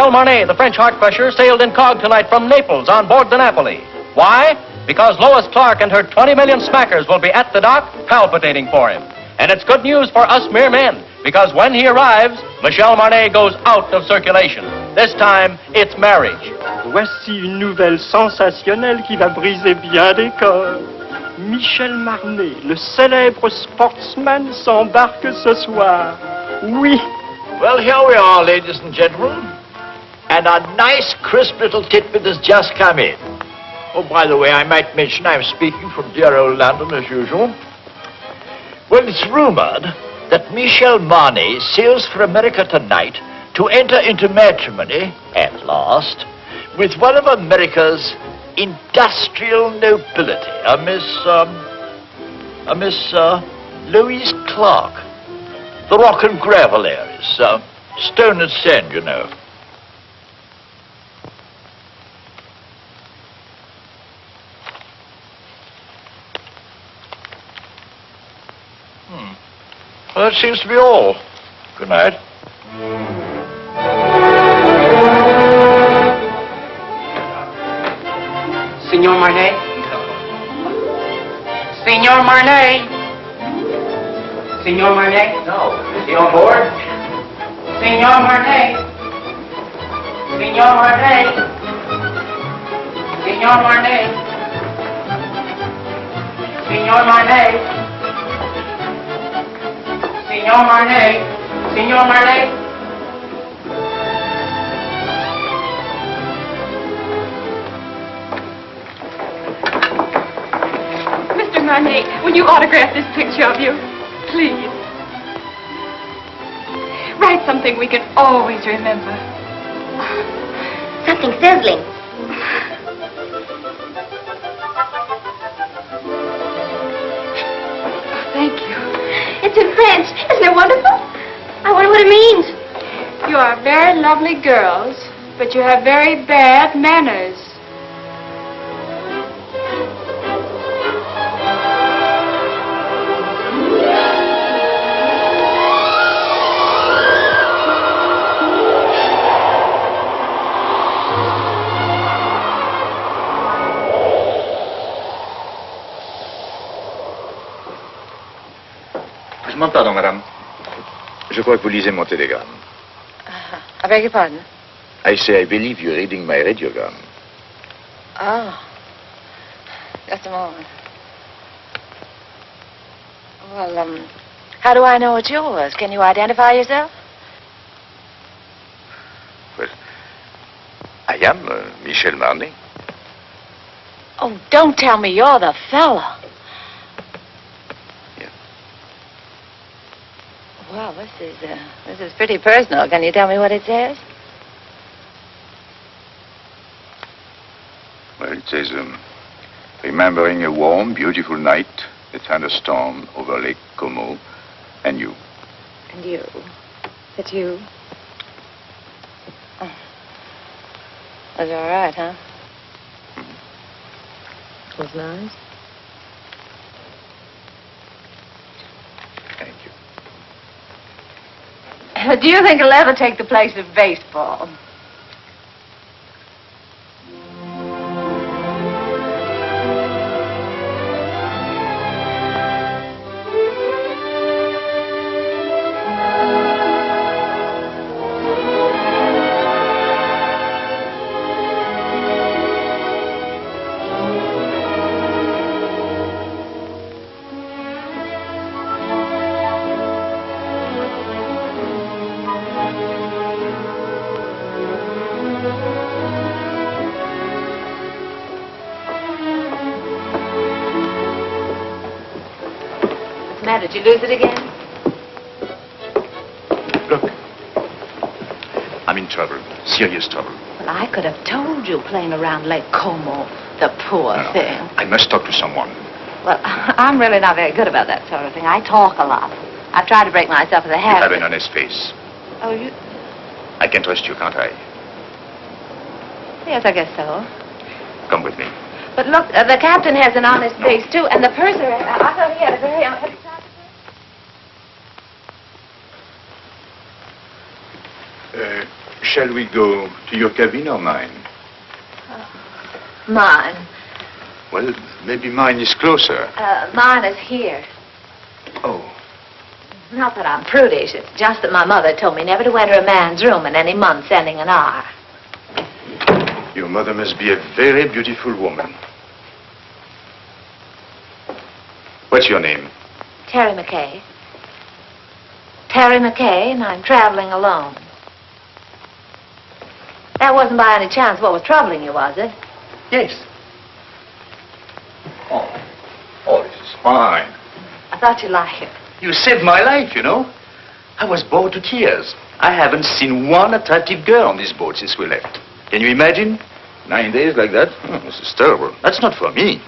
Michel Marnet, the French heart crusher, sailed incog tonight from Naples on board the Napoli. Why? Because Lois Clark and her 20 million smackers will be at the dock palpitating for him. And it's good news for us mere men, because when he arrives, Michel Marnet goes out of circulation. This time, it's marriage. Voici une nouvelle sensationnelle qui va briser bien des corps. Michel Marnet, le célèbre sportsman, s'embarque ce soir. Oui. Well, here we are, ladies and gentlemen. And a nice, crisp little tidbit has just come in. Oh, by the way, I might mention I'm speaking from dear old London as usual. Well, it's rumored that Michel Marnet sails for America tonight to enter into matrimony, at last, with one of America's industrial nobility, a Miss Louise Clark. The rock and gravel areas, stone and sand, you know. Well, that seems to be all. Good night. Signor Marnet? Signor Marnet? Signor Marnet? No. Is he on board? Signor Marnet? Signor Marnet? Signor Marnet? Signor Marnet? Signor Marnet? Signor Marnet? Mr. Marnet, will you autograph this picture of you? Please. Write something we can always remember. Something sizzling. Thank you. It's in French. Isn't it wonderful? I wonder what it means. You are very lovely girls, but you have very bad manners. Pardon, madame. Je crois que vous lisez mon télégramme. I beg your pardon? I say I believe you're reading my radiogram. Oh. Just a moment. Well, how do I know it's yours? Can you identify yourself? Well, I am Michel Marnet. Oh, don't tell me you're the fella. Well, this is pretty personal. Can you tell me what it says? Well, it says, remembering a warm, beautiful night, a thunderstorm over Lake Como, and you. And you. It's you. Oh. Was all right, huh? Mm-hmm. It was nice. Thank you. Do you think it'll ever take the place of baseball? Did you lose it again? Look. I'm in trouble. Serious trouble. Well, I could have told you playing around Lake Como. The poor thing. I must talk to someone. Well, I'm really not very good about that sort of thing. I talk a lot. I've tried to break myself of the You habit. have an honest face. Oh, you... I can trust you, can't I? Yes, I guess so. Come with me. But look, the captain has an honest face, too, and the purser, I thought he had a very honest... Shall we go to your cabin or mine? Mine. Well, maybe mine is closer. Mine is here. Oh. Not that I'm prudish. It's just that my mother told me never to enter a man's room in any month ending in R. Your mother must be a very beautiful woman. What's your name? Terry McCay. Terry McCay, and I'm traveling alone. That wasn't by any chance what was troubling you, was it? Yes. Oh, this is fine. I thought you'd like it. You saved my life, you know. I was bored to tears. I haven't seen one attractive girl on this boat since we left. Can you imagine? 9 days like that? Oh, this is terrible. That's not for me.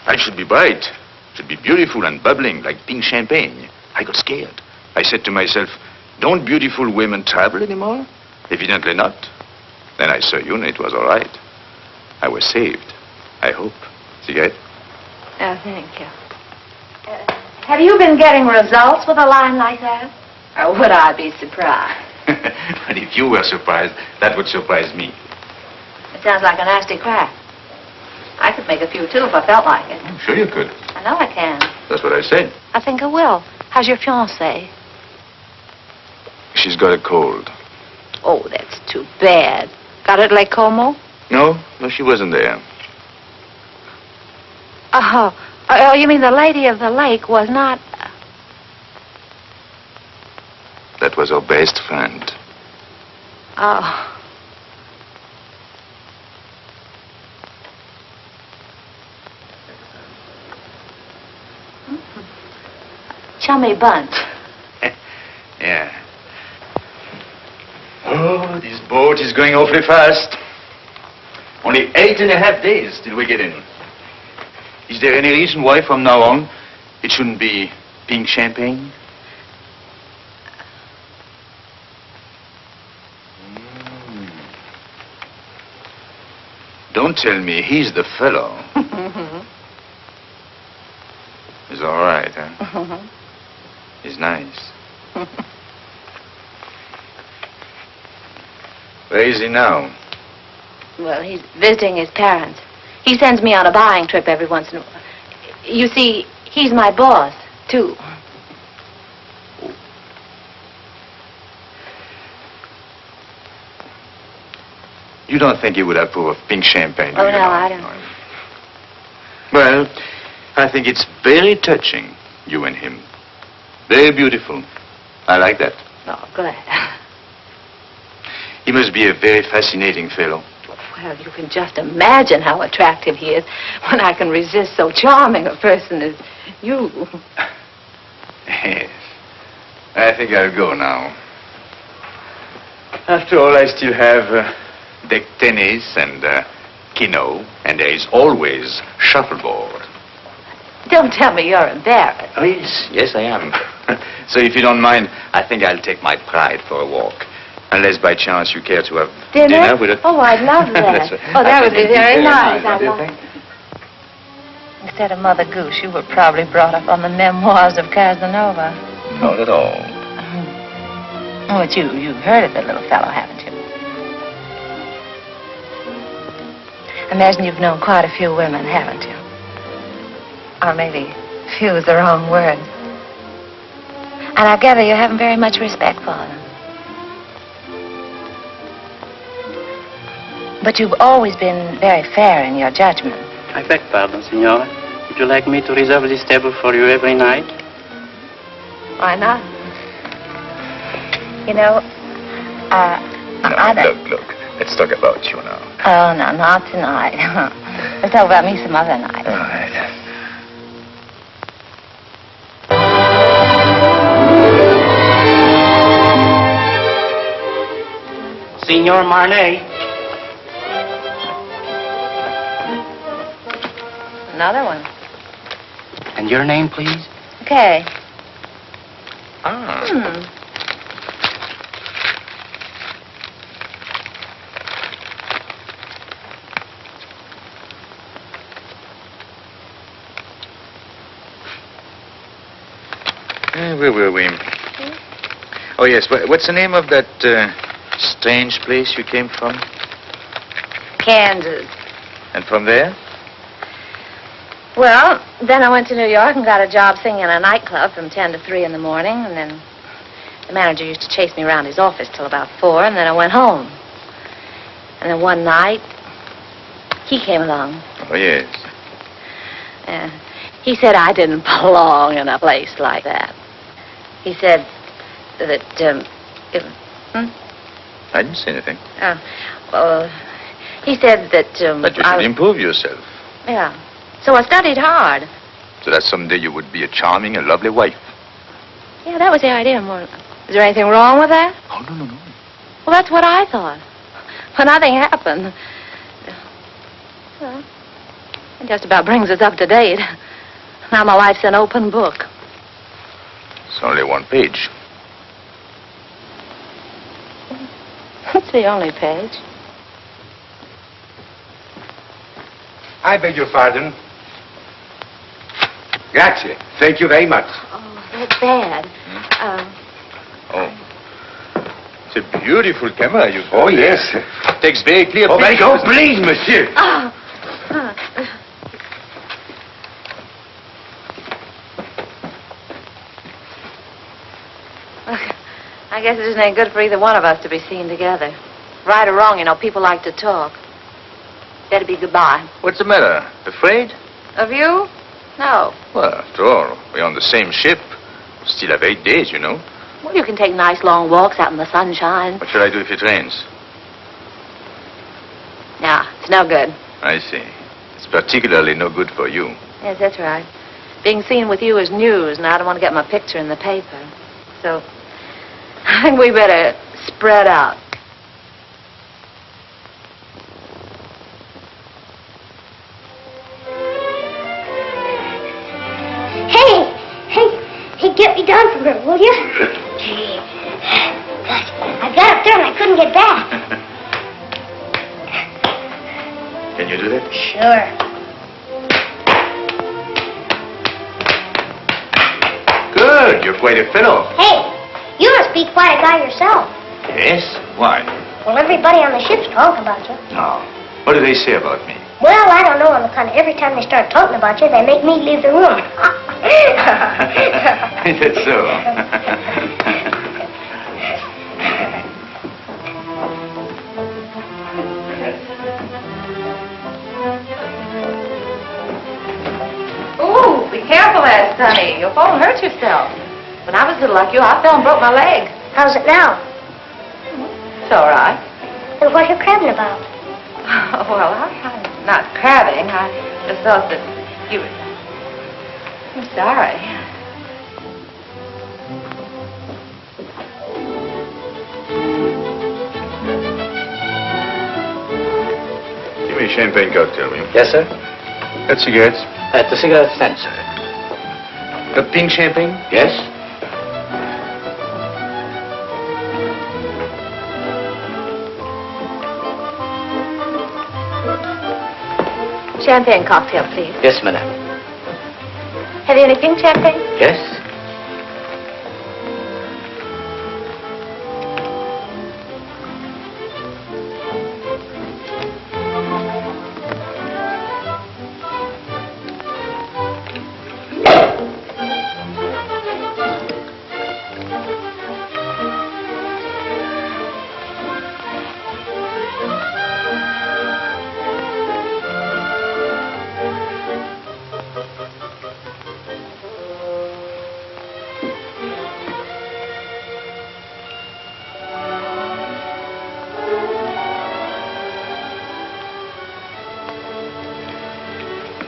I should be bright. Should be beautiful and bubbling like pink champagne. I got scared. I said to myself, don't beautiful women travel anymore? Evidently not. Then I saw you and it was all right. I was saved. I hope. Cigarette? Oh, thank you. Have you been getting results with a line like that? Or would I be surprised? But if you were surprised, that would surprise me. It sounds like a nasty crack. I could make a few, too, if I felt like it. I'm sure you could. I know I can. That's what I said. I think I will. How's your fiancée? She's got a cold. Oh, that's too bad. Got it at Lake Como? No, she wasn't there. Oh, you mean the lady of the lake was not... That was her best friend. Oh. Chummy bunch. Yeah. Oh, this boat is going awfully fast. Only 8.5 days till we get in. Is there any reason why from now on it shouldn't be pink champagne? Don't tell me he's the fellow. He's all right, huh? He's nice. Where is he now? Well, he's visiting his parents. He sends me on a buying trip every once in a while. You see, he's my boss, too. You don't think he would approve of pink champagne, do Oh, you? no, I don't. Well, I think it's very touching, you and him. Very beautiful. I like that. Oh, glad. He must be a very fascinating fellow. Well, you can just imagine how attractive he is when I can resist so charming a person as you. Yes. I think I'll go now. After all, I still have deck tennis and keno, and there is always shuffleboard. Don't tell me you're embarrassed. Oh, yes. Yes, I am. So if you don't mind, I think I'll take my pride for a walk. Unless by chance you care to have dinner with a... Oh, I'd love that. That's right. Oh, that would be very nice. What do you think? Instead of Mother Goose, you were probably brought up on the memoirs of Casanova. Not at all. Oh, but you've heard of the little fellow, haven't you? Imagine you've known quite a few women, haven't you? Or maybe few is the wrong word. And I gather you haven't very much respect for them. But you've always been very fair in your judgment. I beg pardon, Signora. Would you like me to reserve this table for you every night? Why not? You know, Look. Let's talk about you now. Oh, no, not tonight. Let's talk about me some other night. All right. Signor Marnet. Another one. And your name, please? Okay. Ah. Where were we? Oh, yes. What's the name of that Strange place you came from? Kansas. And from there? Well, then I went to New York and got a job singing in a nightclub from 10 to 3 in the morning, and then the manager used to chase me around his office till about 4, and then I went home. And then one night, he came along. Oh, yes. He said I didn't belong in a place like that. He said that, I didn't say anything. Well, he said that, That you should improve yourself. Yeah. So I studied hard. So that someday you would be a charming and lovely wife. Yeah, that was the idea more. Is there anything wrong with that? Oh, no. Well, that's what I thought. But nothing happened. Well, it just about brings us up to date. Now my life's an open book. It's only one page. It's the only page. I beg your pardon. Grazie. Thank you very much. Oh, that's bad. Oh. It's a beautiful camera you've got. Oh, yes. Takes very clear Oh, pictures. very good. Please, monsieur. I guess it isn't any good for either one of us to be seen together. Right or wrong, you know, people like to talk. Better be goodbye. What's the matter? Afraid? Of you? No. Well, after all, we're on the same ship. We still have 8 days, you know. Well, you can take nice long walks out in the sunshine. What shall I do if it rains? No, it's no good. I see. It's particularly no good for you. Yes, that's right. Being seen with you is news, and I don't want to get my picture in the paper. So, I think we better spread out. Hey, get me down from her, will you? Gee, I got up there and I couldn't get back. Can you do that? Sure. Good. You're quite a fellow. Hey, you must be quite a guy yourself. Yes? Why? Well, everybody on the ship's talking about you. No. What do they say about me? Well, I don't know on the kind of every time they start talking about you, they make me leave the room. Is that so? Ooh, be careful there, Sonny. You'll fall and hurt yourself. When I was little like you, I fell and broke my leg. How's it now? It's all right. And what are you crabbing about? Oh, well, I'm not crabbing. I just thought that you were... I'm sorry. Give me a champagne cocktail, will you? Yes, sir. Got cigarettes? At the cigarette stand, sir. Got pink champagne? Yes? Champagne cocktail, please. Yes, madam. Have you any pink champagne? Yes?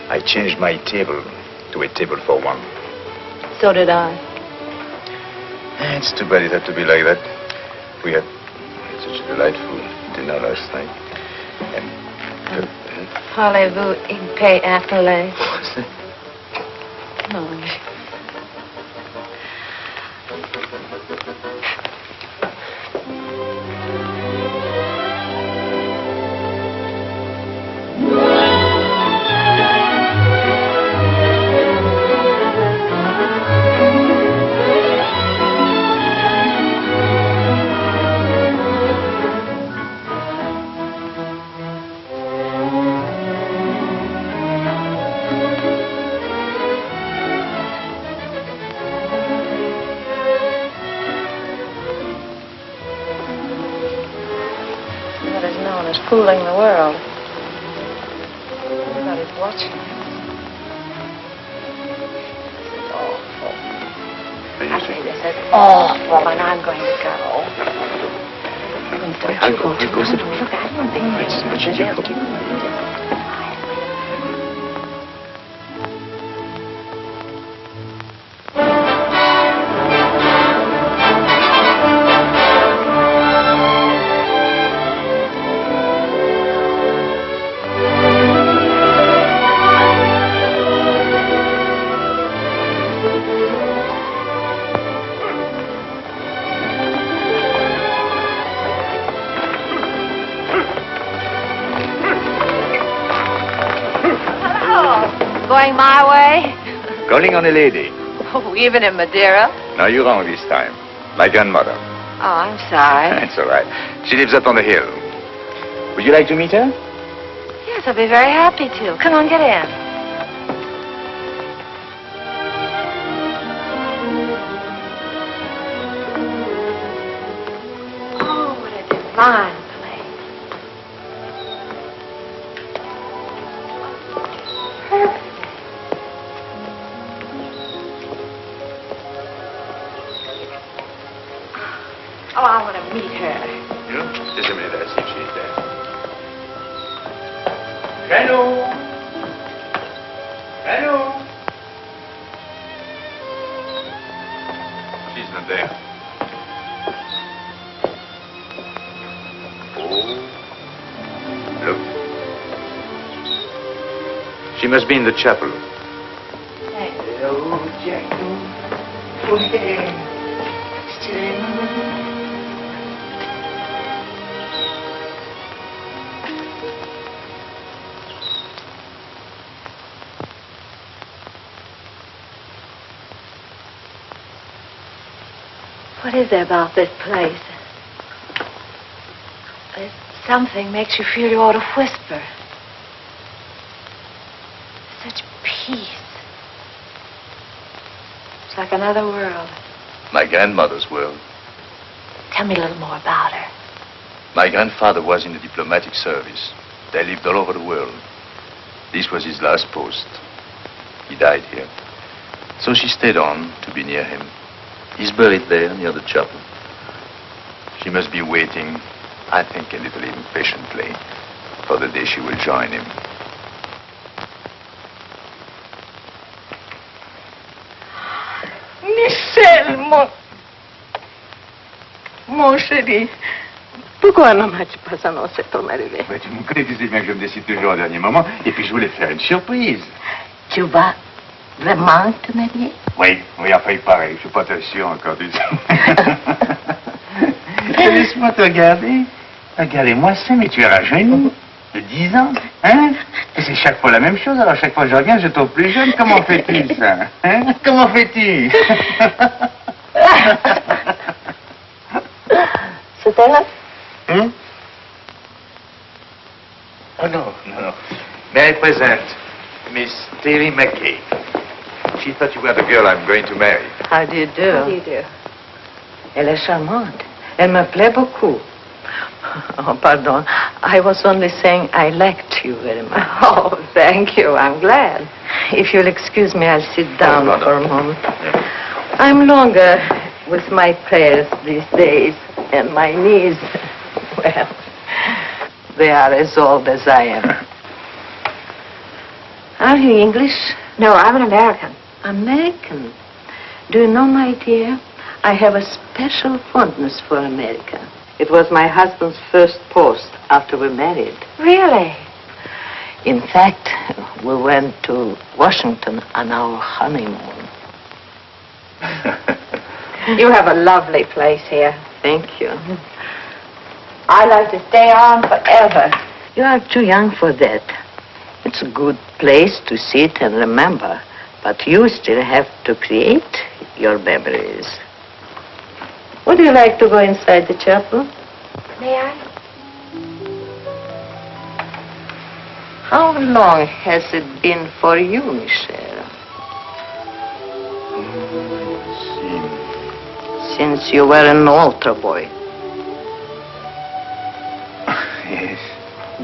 I changed my table to a table for one. So did I. It's too bad it had to be like that. We had such a delightful dinner last night. And... Parlez-vous in paix afterlay? What's that? No. fooling the world. Everybody's watching. This is awful. I say this is awful, and I'm going to go. Don't you go too close. Look, I don't think this is going my way? Calling on a lady. Oh, even in Madeira? No, you're wrong this time. My grandmother. Oh, I'm sorry. It's all right. She lives up on the hill. Would you like to meet her? Yes, I'll be very happy to. Come on, get in. Oh, what a divine place. Perfect. Oh, I want to meet her. Yeah? Just a minute, I'll see if she's there. Hello? Hello? She's not there. Oh. Look. She must be in the chapel. Hello, Jack. What is there about this place? There's something makes you feel you ought to whisper. Such peace. It's like another world. My grandmother's world. Tell me a little more about her. My grandfather was in the diplomatic service. They lived all over the world. This was his last post. He died here. So she stayed on to be near him. He's buried there near the chapel. She must be waiting, I think a little impatiently, for the day she will join him. Michel, mon chéri, pourquoi ne m'as-tu pas annoncé ton arrivée? Ouais, tu me connais, tu sais bien que je me décide toujours au dernier moment. Et puis je voulais te faire une surprise. Tu vas vraiment te marier? Oui, enfin il paraît. Je suis pas très sûr encore du tout. Laisse-moi te regarder. Regardez-moi ça, mais tu es rajeuni. De 10 ans, hein? Et c'est chaque fois la même chose. Alors chaque fois que je reviens, je trouve plus jeune. Comment fais-tu ça? Hein? Comment fais-tu? C'était là? Hmm? Oh, no. May I present Miss Terry McCarey. She thought you were the girl I'm going to marry. How do you do? How do you do? Elle est charmante. Elle me plaît beaucoup. Oh, pardon. I was only saying I liked you very much. Oh, thank you. I'm glad. If you'll excuse me, I'll sit down no. for a moment. I'm longer with my prayers these days, and my knees, well, they are as old as I am. Are you English? No, I'm an American. American? Do you know, my dear, I have a special fondness for America. It was my husband's first post after we married. Really? In fact, we went to Washington on our honeymoon. You have a lovely place here. Thank you. I'd like to stay on forever. You are too young for that. It's a good place to sit and remember, but you still have to create your memories. Would you like to go inside the chapel? May I? How long has it been for you, Michel? Since you were an altar boy. Yes.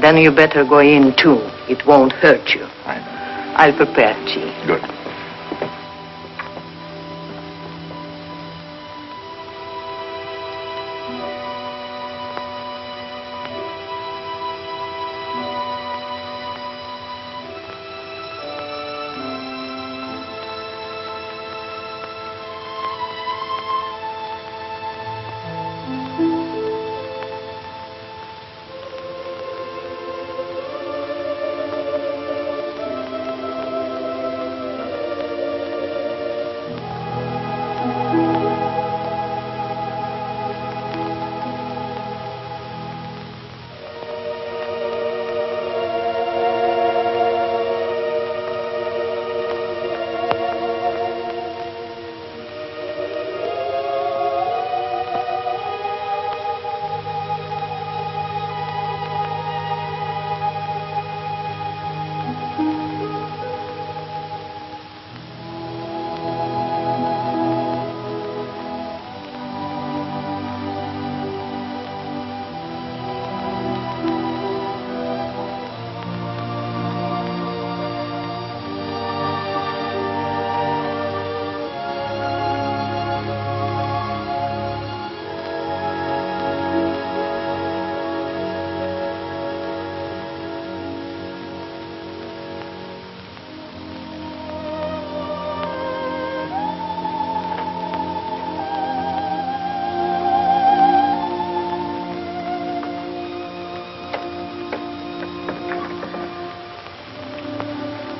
Then you better go in, too. It won't hurt you. I know. I'll prepare tea. Good.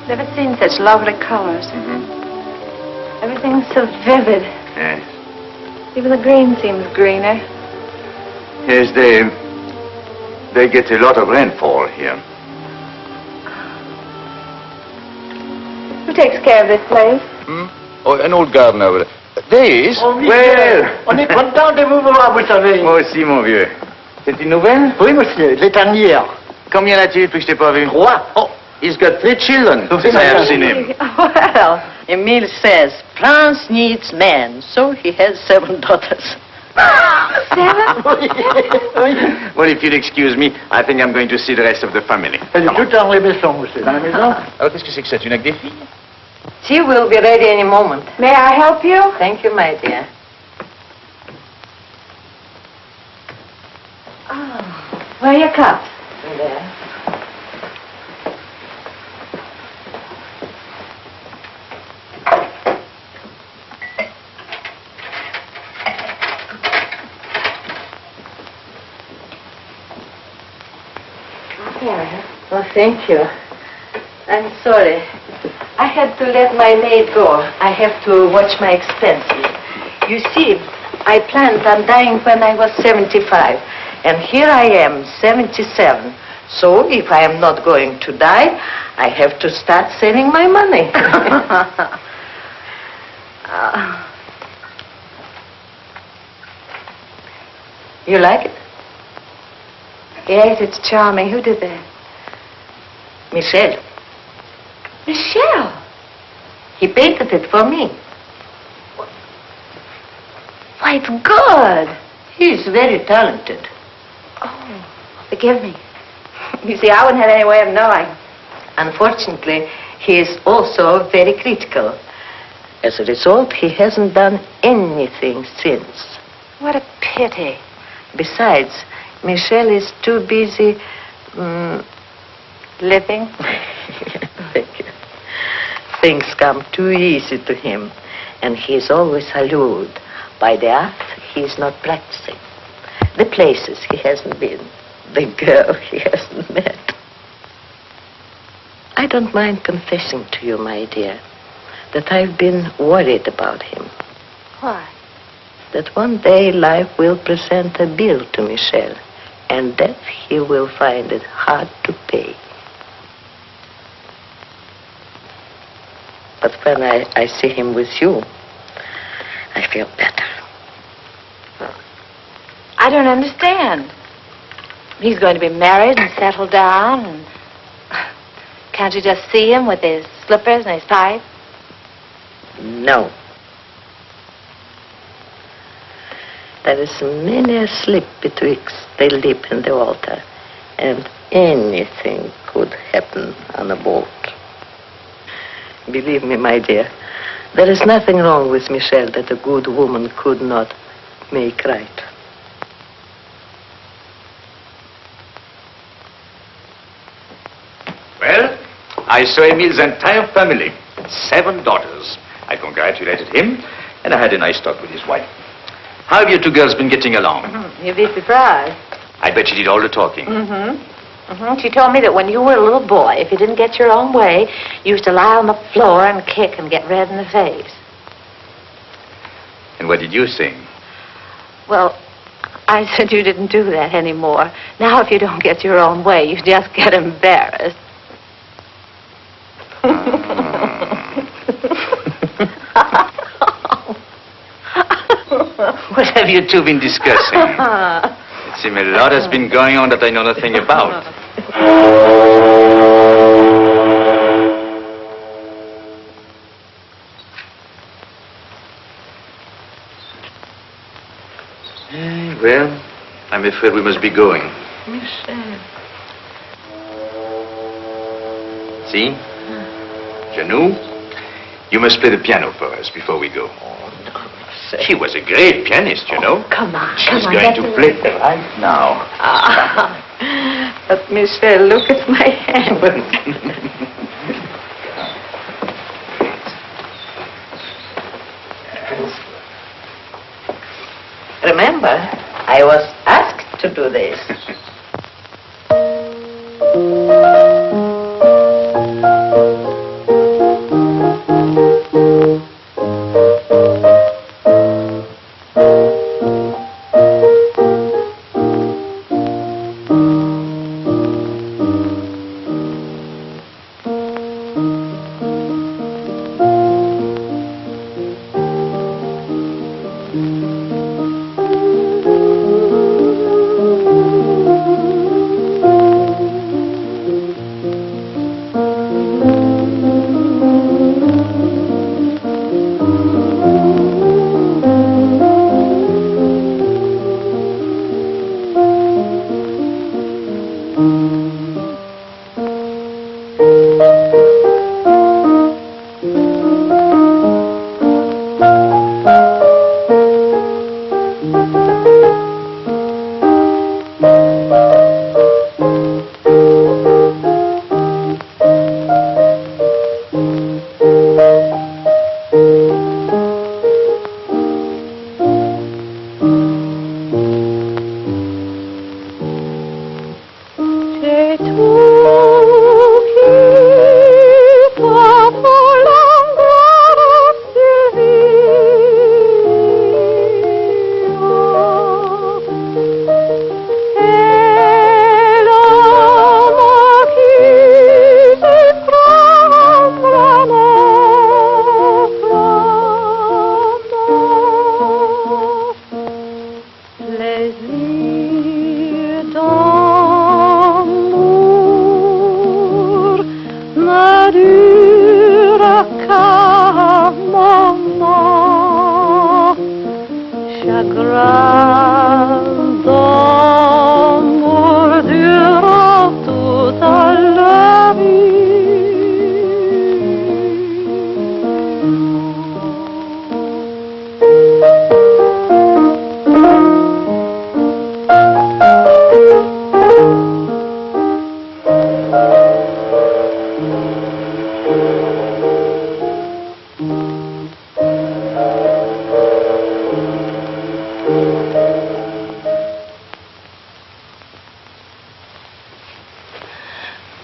Never seen such lovely colors. Everything's so vivid. Yes. Even the green seems greener. Yes, they get a lot of rainfall here. Who takes care of this place? Oh, an old gardener over there. This? Oh, Michel, on est content de vous voir, vous savez. Moi aussi, mon vieux. C'est une nouvelle? Oui, monsieur, les dernières. Combien a-t-il depuis que je t'ai pas vu? 3. Oh, he's got 3 children. Since I have seen him. Well, Emile says France needs men, so he has 7 daughters. 7? Well, if you'll excuse me, I think I'm going to see the rest of the family. Elle est toute dans les maisons, monsieur. Dans la maison? Alors, qu'est-ce que c'est que ça? Tu n'as que des filles? Tea will be ready any moment. May I help you? Thank you, my dear. Oh, where are your cups? There. Oh, thank you. I'm sorry. I had to let my maid go. I have to watch my expenses. You see, I planned on dying when I was 75. And here I am, 77. So if I am not going to die, I have to start saving my money. You like it? Yes, it's charming. Who did that? Michel. Michelle. He painted it for me. Why, it's good. He's very talented. Oh, forgive me. You see, I wouldn't have any way of knowing. Unfortunately, he is also very critical. As a result, he hasn't done anything since. What a pity. Besides, Michel is too busy Living? Thank you. Things come too easy to him, and he is always allured by the art he is not practicing, the places he hasn't been, the girl he hasn't met. I don't mind confessing to you, my dear, that I've been worried about him. Why? That one day life will present a bill to Michel, and that he will find it hard to pay. But when I see him with you, I feel better. I don't understand. He's going to be married and settled down. And can't you just see him with his slippers and his pipe? No. There is many a slip betwixt the lip and the altar. And Anything could happen on a boat. Believe me, my dear, there is nothing wrong with Michelle that a good woman could not make right. Well, I saw Emile's entire family. 7 daughters. I congratulated him, and I had a nice talk with his wife. How have you two girls been getting along? You'd be surprised. I bet she did all the talking. She told me that when you were a little boy, if you didn't get your own way, you used to lie on the floor and kick and get red in the face. And what did you sing? Well, I said you didn't do that anymore. Now, if you don't get your own way, you just get embarrassed. What have you two been discussing? It seems a lot has been going on that I know nothing about. Well, I'm afraid we must be going. Michelle. See? Janou, you must play the piano for us before we go. She was a great pianist, you know. Come on, She's come on. going to play right now. But Michelle, look at my hand. Remember, I was asked to do this.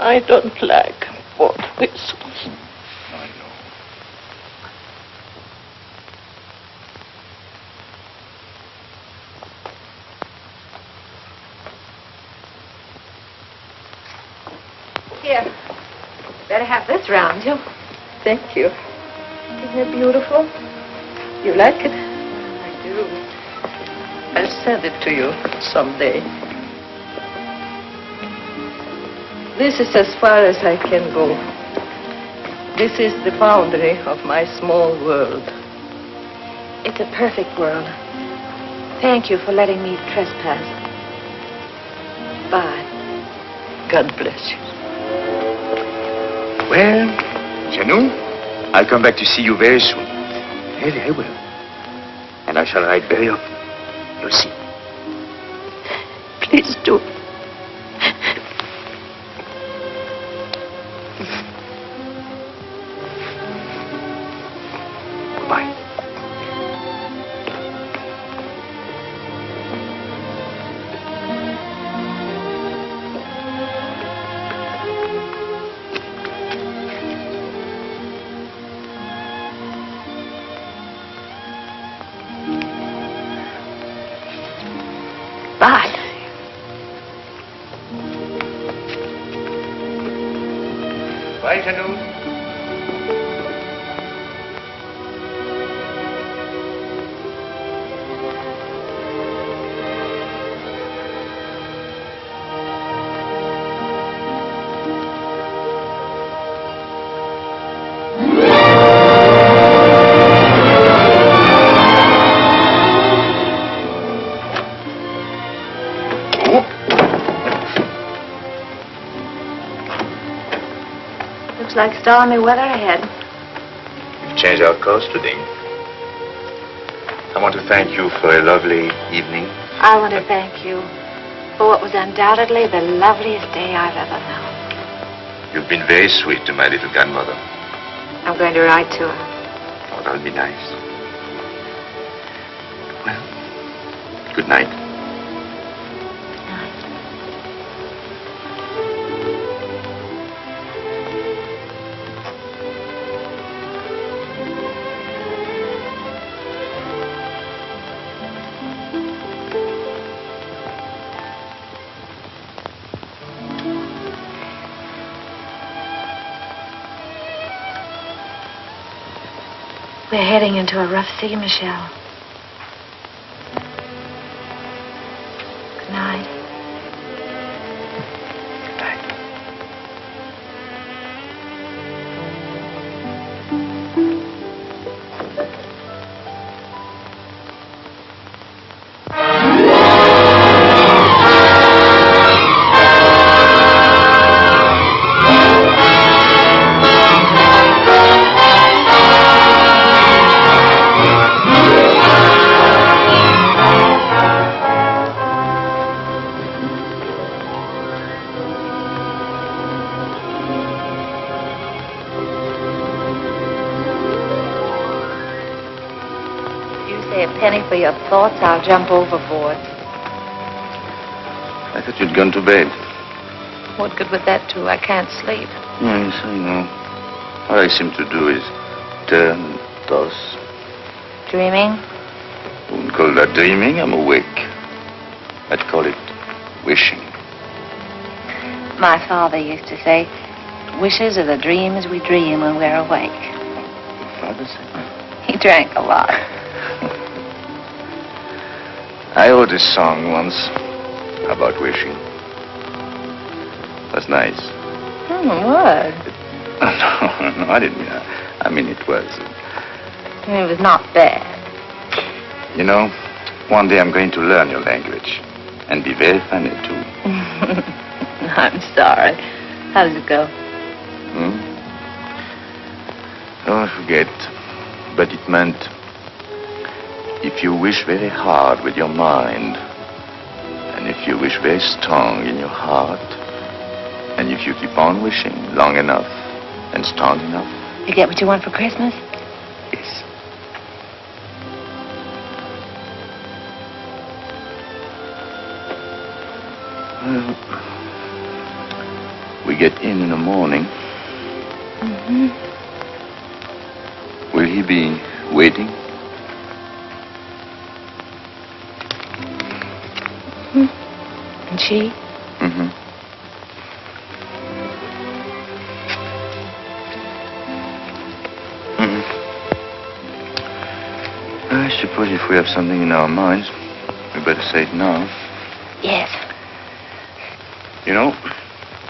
I don't like both whistles. I know. Here, better have this round you. Thank you. Isn't it beautiful? You like it? I do. I'll send it to you someday. This is as far as I can go. This is the boundary of my small world. It's a perfect world. Thank you for letting me trespass. Bye. God bless you. Well, Janou, I'll come back to see you very soon. Really, I will. And I shall write very often. You'll see. Please do. Goodbye. Bye. Bye, Janou. Looks like stormy weather ahead. We've changed our course today. I want to thank you for a lovely evening. I want to thank you for what was undoubtedly the loveliest day I've ever known. You've been very sweet to my little grandmother. I'm going to write to her. Oh, that'll be nice. Well, good night. We're heading into a rough sea, Michelle. Good night. A penny for your thoughts, I'll jump overboard. I thought you'd gone to bed. What good would that do? I can't sleep. Yes, I know. All I seem to do is turn and toss. Dreaming? I wouldn't call that dreaming. I'm awake. I'd call it wishing. My father used to say, wishes are the dreams we dream when we're awake. Your father said that? He drank a lot. I wrote a song once about wishing. It was nice. What? No, I didn't mean that. I mean, it was. It was not bad. You know, one day I'm going to learn your language. And be very funny, too. I'm sorry. How does it go? Oh, I forget. But it meant, if you wish very hard with your mind, and if you wish very strong in your heart, and if you keep on wishing long enough and strong enough. You get what you want for Christmas? Yes. Well, we get in the morning. Mm-hmm. Will he be waiting? And she? Mm-hmm. I suppose if we have something in our minds, we better say it now. Yes. You know,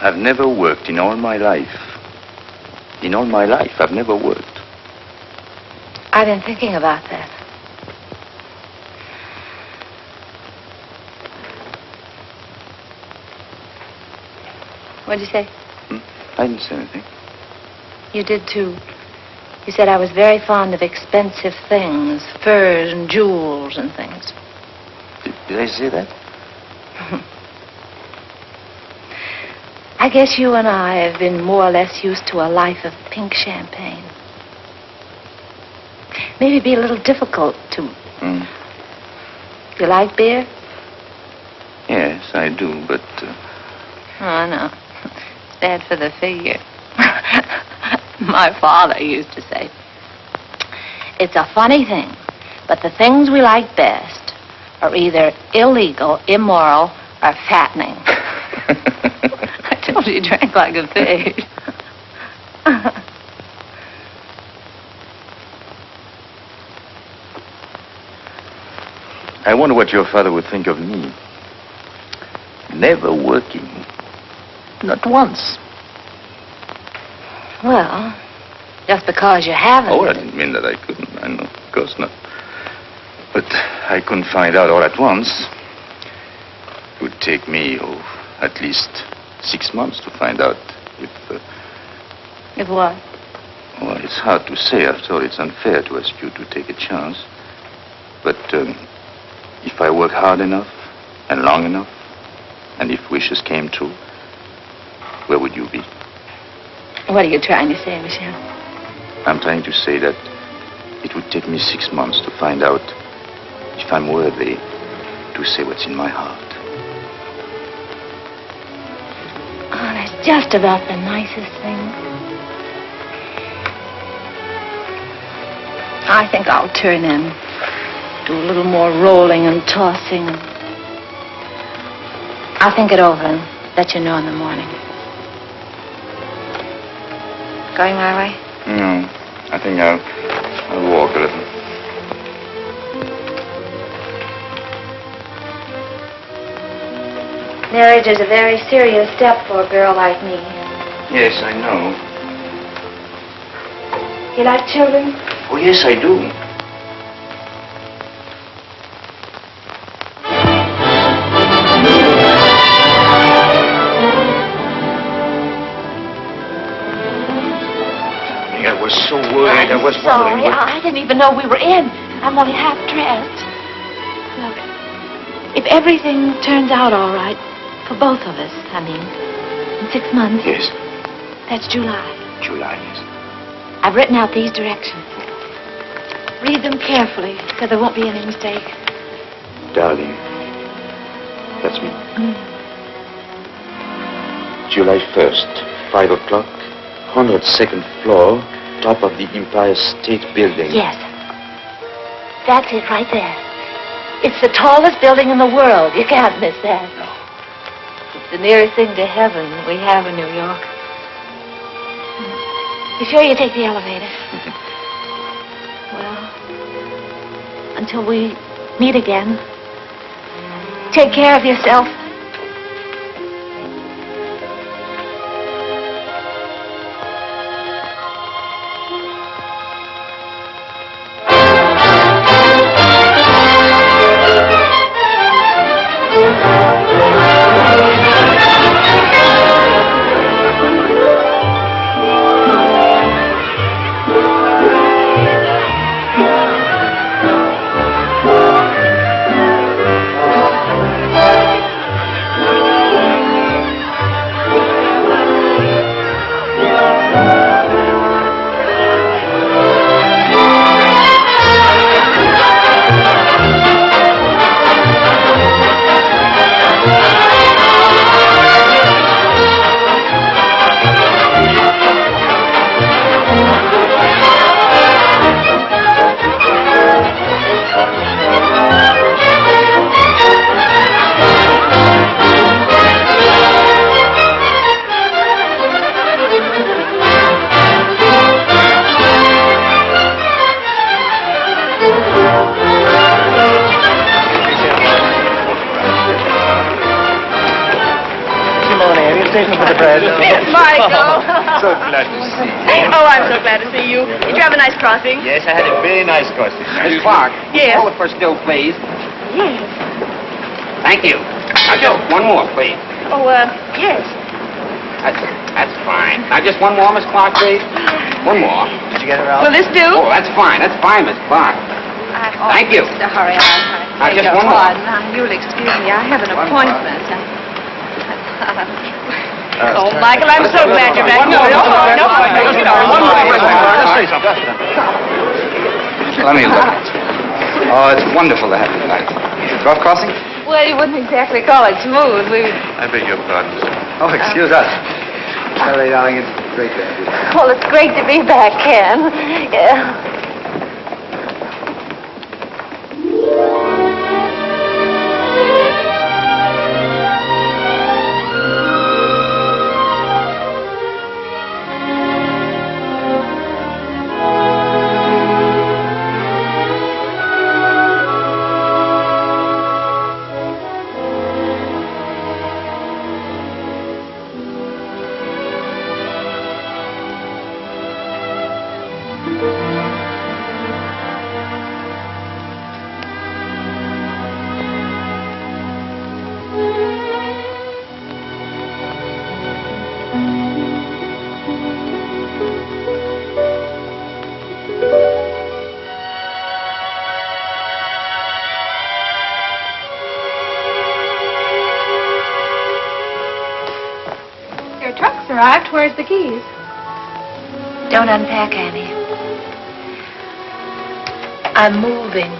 I've never worked in all my life. In all my life, I've never worked. I've been thinking about that. What'd you say? I didn't say anything. You did, too. You said I was very fond of expensive things, furs and jewels and things. Did I say that? I guess you and I have been more or less used to a life of pink champagne. Maybe it'd be a little difficult to... You like beer? Yes, I do, but... Oh, no. It's bad for the figure. My father used to say, it's a funny thing, but the things we like best are either illegal, immoral, or fattening. I told you he drank like a pig. I wonder what your father would think of me. Never working. Not once. Well, just because you haven't. Oh, I didn't mean that I couldn't. I know, of course not. But I couldn't find out all at once. It would take me, at least 6 months to find out if... If what? Well, it's hard to say. After all, it's unfair to ask you to take a chance. But if I work hard enough and long enough, and if wishes came true, where would you be? What are you trying to say, Michel? I'm trying to say that it would take me 6 months to find out if I'm worthy to say what's in my heart. Oh, that's just about the nicest thing. I think I'll turn in. Do a little more rolling and tossing. I'll think it over and let you know in the morning. Going my way? No, I think I'll walk a little. Marriage is a very serious step for a girl like me. Yes, I know. You like children? Oh, yes, I do. I was so worried. I was sorry. wondering... I didn't even know we were in. I'm only half dressed. Look, if everything turns out all right, for both of us, I mean, in 6 months. Yes. That's July. July, yes. I've written out these directions. Read them carefully, because there won't be any mistake. Darling, that's me. July 1st, 5 o'clock, 102nd floor, top of the Empire State Building. Yes. That's it right there. It's the tallest building in the world. You can't miss that. No. It's the nearest thing to heaven we have in New York. You sure you take the elevator? Well, until we meet again, take care of yourself. Michael. So glad to see you. Oh, I'm so glad to see you. Did you have a nice crossing? Yes, I had a very nice crossing. Miss Clark, Yes. call it for still, please. Yes. Thank you. Now, Joe, one more, please. Oh, yes. That's fine. Now, just one more, Miss Clark, please. One more. Did you get it, Ralph? Will this do? Oh, that's fine, Miss Clark. Thank you. Mr. Hurry, Now, just one more. pardon. You'll excuse me. I have an appointment. Oh, Michael, I'm so glad you're back. No. Let me look. Oh, it's wonderful to have you back. Rough crossing? Well, you wouldn't exactly call it smooth. I beg your pardon. Oh, excuse us. Sorry, darling, it's great to have you. Well, it's great to be back, Ken. Yeah. Your truck's arrived. Where's the keys? Don't unpack, Annie. I'm moving.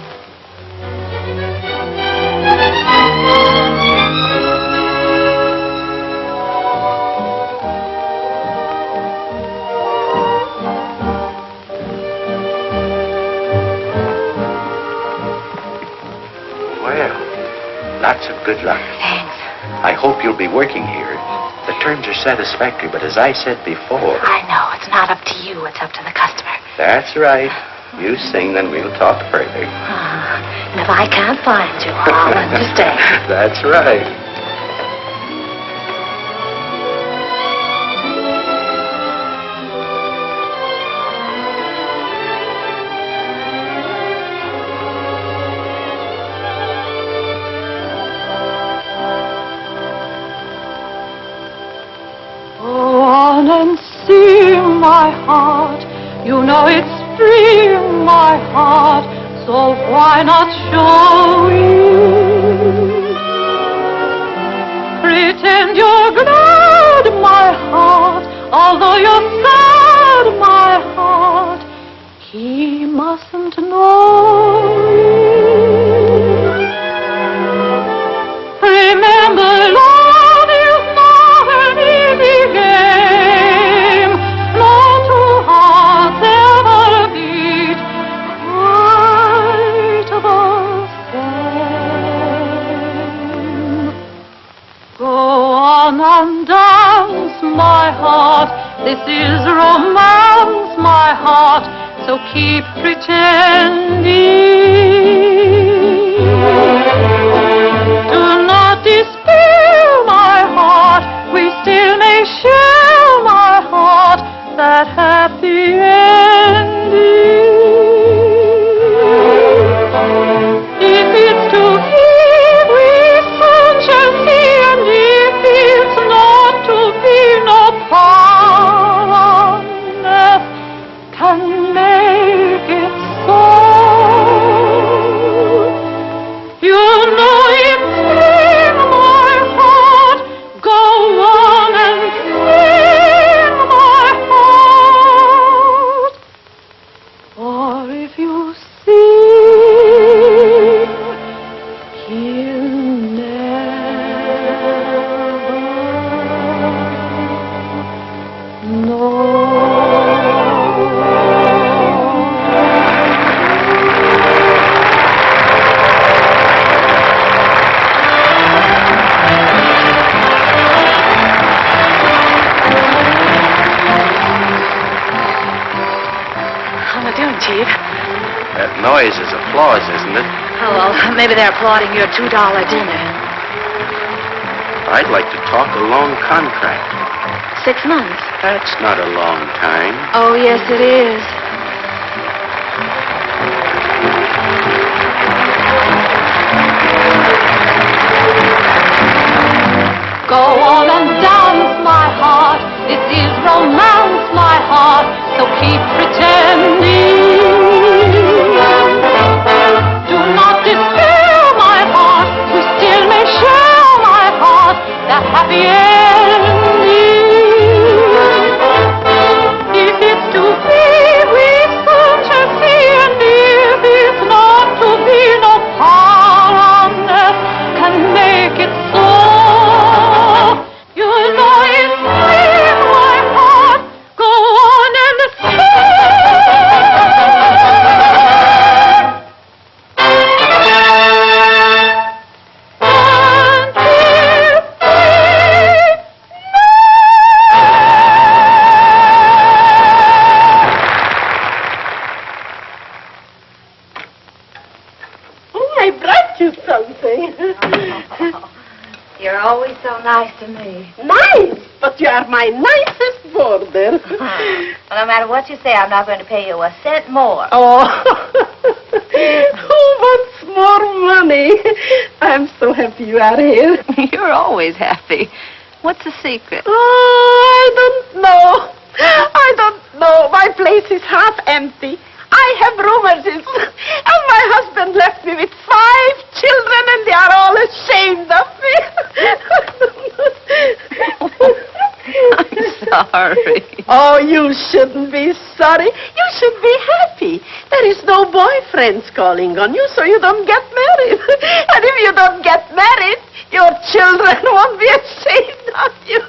Well, lots of good luck. Thanks. I hope you'll be working here. The terms are satisfactory, but as I said before... I know. It's not up to you. It's up to the customer. That's right. You sing, then we'll talk further. And if I can't find you, I'll understand. That's right. Go on and sing, my heart. You know it's free, my heart. So why not show it? Pretend you're glad, my heart. Although you're sad, my heart. He mustn't know it. Remember, love is not an easy game. No two hearts ever beat quite the same. Go on and dance, my heart. This is romance, my heart. So keep pretending. Do not despair, my heart. We still may share, my heart, that happy ending. If it's to be, we soon shall see, and if it's not to be, no power on earth can make it so. You know it's sing, my heart. Go on and sing, my heart. For if you sing, he'll never know. How are you doing, Chief? That noise is applause, isn't it? Oh, well, maybe they're applauding your $2 dinner. I'd like to talk a long contract. 6 months. That's not a long time. Oh, yes, it is. Go on and dance, my heart. This is romance, my heart, so keep pretending. Do not despair, my heart, we still may share, my heart, the happy ending. If it's to be, we soon shall see, and if it's not to be, no power on earth can make it so. You know it's real, my heart, go on and I brought you something. You're always so nice to me. Nice, but you are my nicest boarder. Well, no matter what you say, I'm not going to pay you a cent more. Oh, who wants more money? I'm so happy you are here. You're always happy. What's the secret? Oh, I don't know. I don't know. My place is half empty. I have rheumatism, and my husband left me with 5 children, and they are all ashamed of me. I'm sorry. Oh, you shouldn't be sorry. You should be happy. There is no boyfriends calling on you, so you don't get married. And if you don't get married, your children won't be ashamed of you.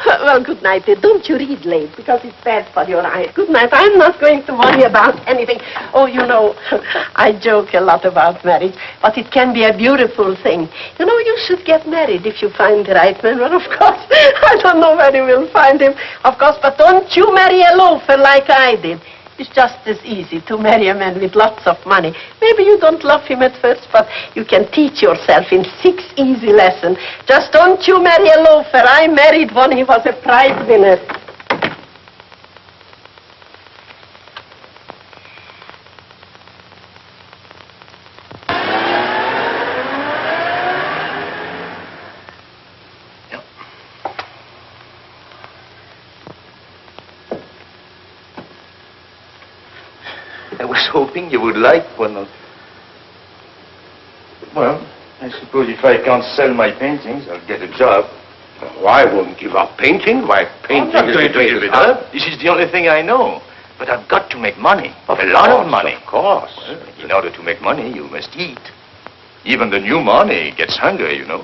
Well, good night. Don't you read late, because it's bad for your eyes. Good night. I'm not going to worry about anything. Oh, you know, I joke a lot about marriage, but it can be a beautiful thing. You know, you should get married if you find the right man. Well, of course, I don't know where you will find him, of course, but don't you marry a loafer like I did. It's just as easy to marry a man with lots of money. Maybe you don't love him at first, but you can teach yourself in 6 easy lessons. Just don't you marry a loafer. I married one. He was a prize winner. I was hoping you would like one of... Well, I suppose if I can't sell my paintings, I'll get a job. Oh, I won't give up painting. My painting I'm not is going to give it up. This is the only thing I know. But I've got to make money. A lot of money. Of course. Well, in order to make money, you must eat. Even the new money gets hungry, you know.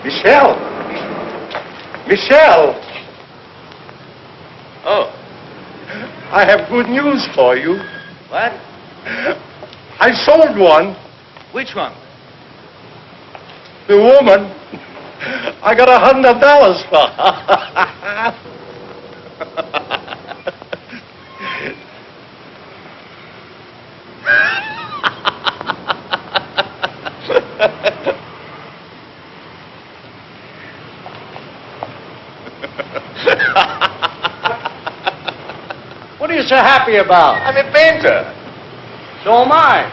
Michelle! Michelle! Oh. I have good news for you. What? I sold one. Which one? The woman. I got $100 for her. What are you so happy about? I'm a painter. So am I.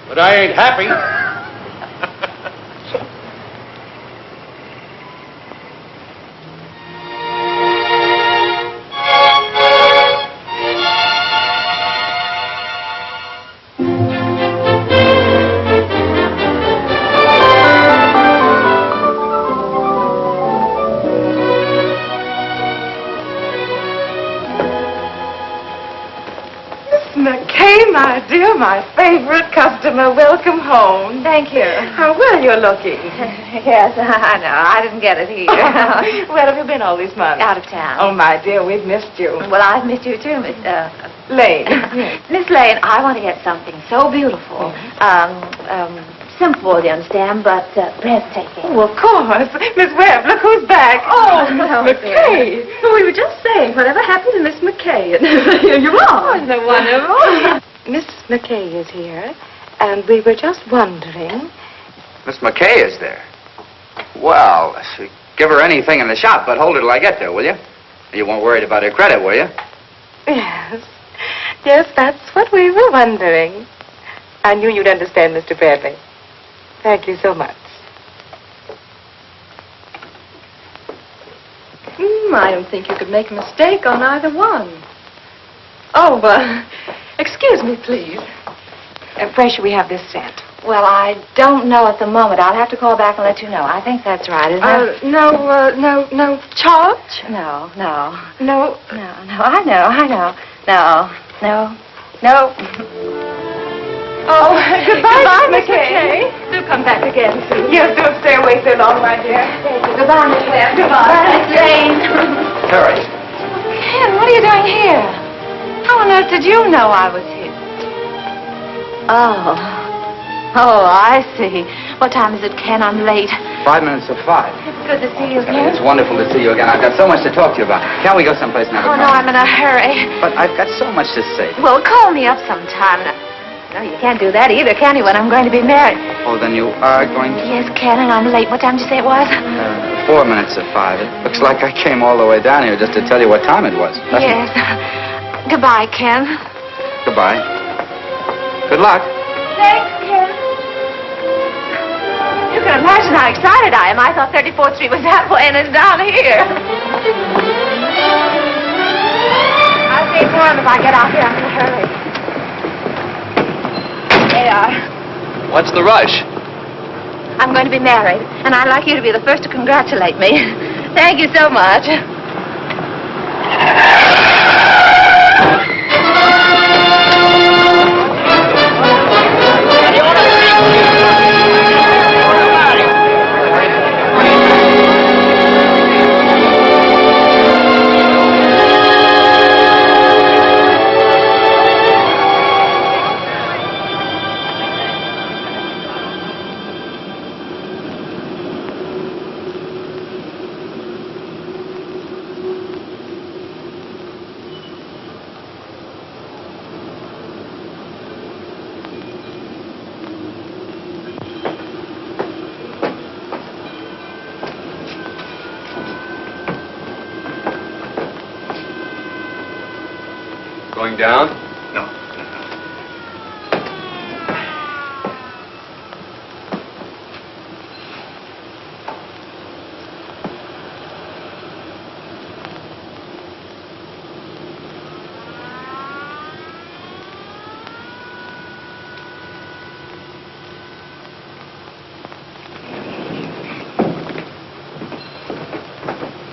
But I ain't happy. McCarey, my dear, my favorite customer. Welcome home. Thank you. How well you're looking. Yes, I know. I didn't get it here. Where have you been all these months? Out of town. Oh, my dear, we've missed you. Well, I've missed you too, Miss Lane. Miss Lane. I want to get something so beautiful. Simple, you understand, but breathtaking. Oh, of course. Miss Webb, look who's back. Oh, Miss Oh, McCarey. Well, we were just saying, whatever happened to Miss McCarey? And here you are. Isn't it wonderful? Miss McCarey is here, and we were just wondering. Miss McCay is there. Well, give her anything in the shop, but hold her till I get there, will you? You weren't worried about her credit, were you? Yes. Yes, that's what we were wondering. I knew you'd understand, Mr. Bradley. Thank you so much. I don't think you could make a mistake on either one. Oh, excuse me, please. Where should we have this sent? Well, I don't know at the moment. I'll have to call back and let you know. I think that's right, isn't it? No charge? No. No. I know. No. Oh, goodbye, Miss McCarey. Do come back again, please. Yes, don't stay away so long, my dear. Thank you. Goodbye, Miss Webb. Goodbye, Miss Lane. Harry. Ken, what are you doing here? How on earth did you know I was here? Oh, I see. What time is it, Ken? I'm late. 5 minutes of 5. It's good to see you again. It's wonderful to see you again. I've got so much to talk to you about. Can't we go someplace and have a Oh, no, I'm in a hurry. But I've got so much to say. Well, call me up sometime. No, you can't do that either, can you, when I'm going to be married? Oh, then you are going to... Yes, Ken, and I'm late. What time did you say it was? 4 minutes of 5. It looks like I came all the way down here just to tell you what time it was. Yes. Goodbye, Ken. Goodbye. Good luck. Thanks, Ken. You can imagine how excited I am. I thought 34th Street was that way, and it's down here. I'll see for him if I get out here. I'm in a hurry. They are. What's the rush? I'm going to be married, and I'd like you to be the first to congratulate me. Thank you so much. Going down? No.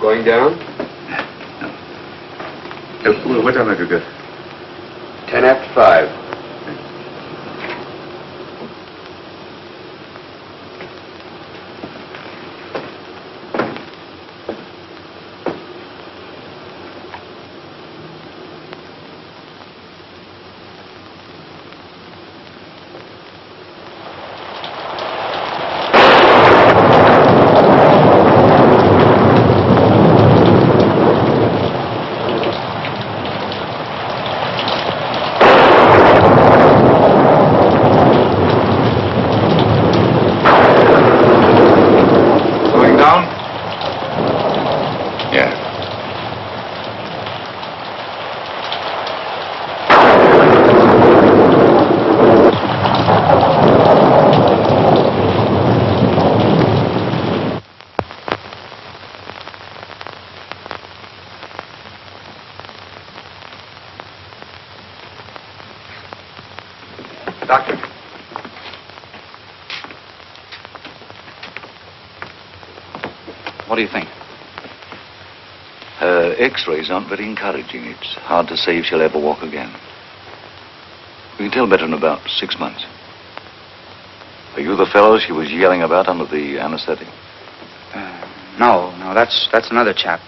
Going down? No. What time have you got? 10 after 5. Doctor. What do you think? Her X-rays aren't very encouraging. It's hard to say if she'll ever walk again. We can tell better in about 6 months. Are you the fellow she was yelling about under the anesthetic? No, that's another chap.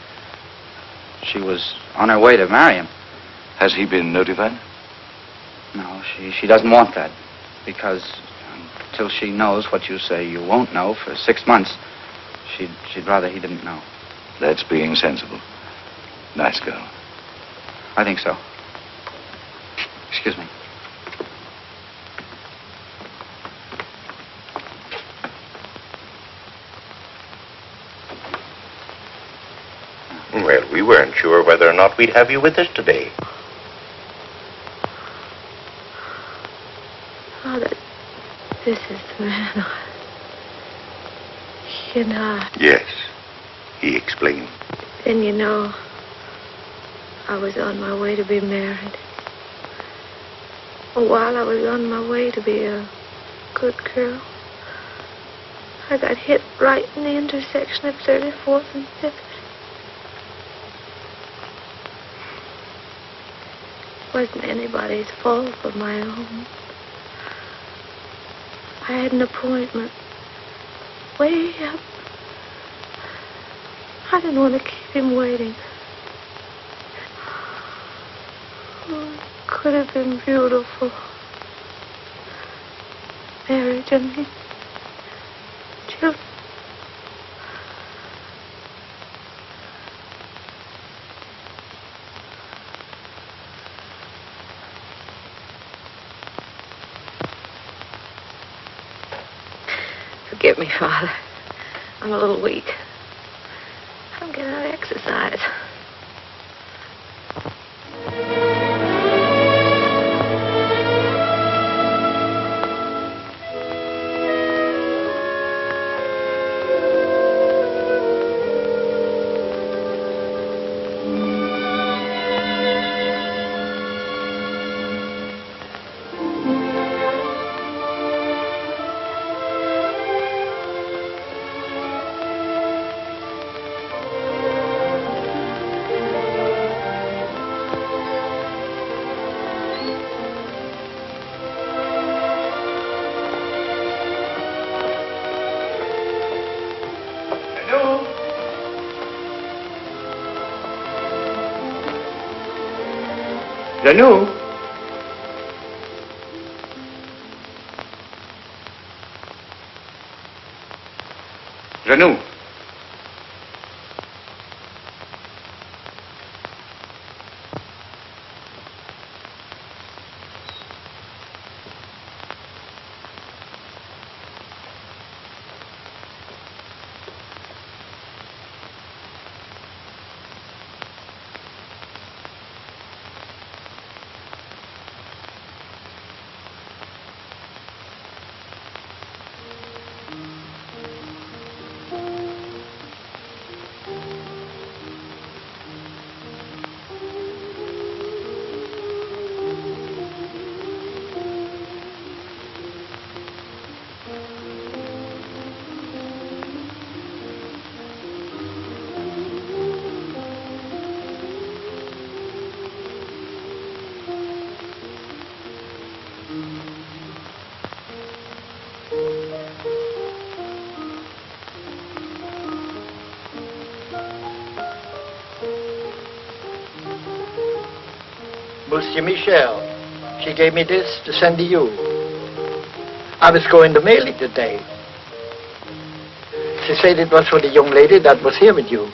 She was on her way to marry him. Has he been notified? No, she doesn't want that. Because until she knows what you say you won't know for 6 months, she'd rather he didn't know. That's being sensible. Nice girl. I think so. Excuse me. We weren't sure whether or not we'd have you with us today. Father, this is the man. You know. Yes, he explained. And you know, I was on my way to be married. While I was on my way to be a good girl, I got hit right in the intersection of 34th and 5th. It wasn't anybody's fault but my own. I had an appointment way up. I didn't want to keep him waiting. Oh, it could have been beautiful. Marriage and children. Forgive me, Father. I'm a little weak. I'm getting out of exercise. Dunne? Dunne? Monsieur Michel, she gave me this to send to you. I was going to mail it today. She said it was for the young lady that was here with you.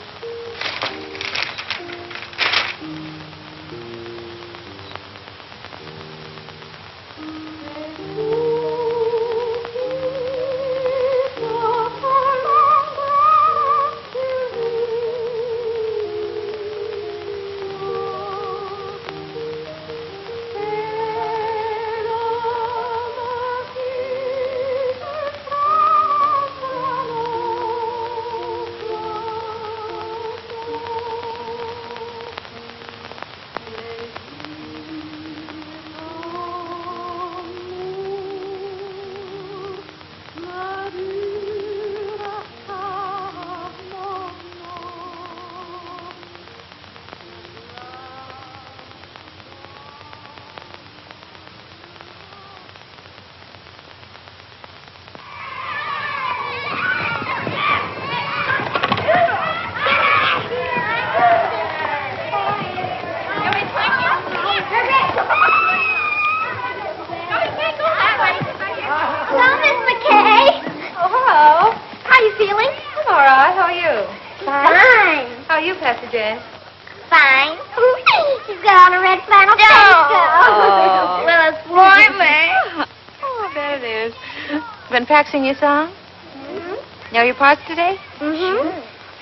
Practicing your song? Mm-hmm. Know your parts today? Mm-hmm.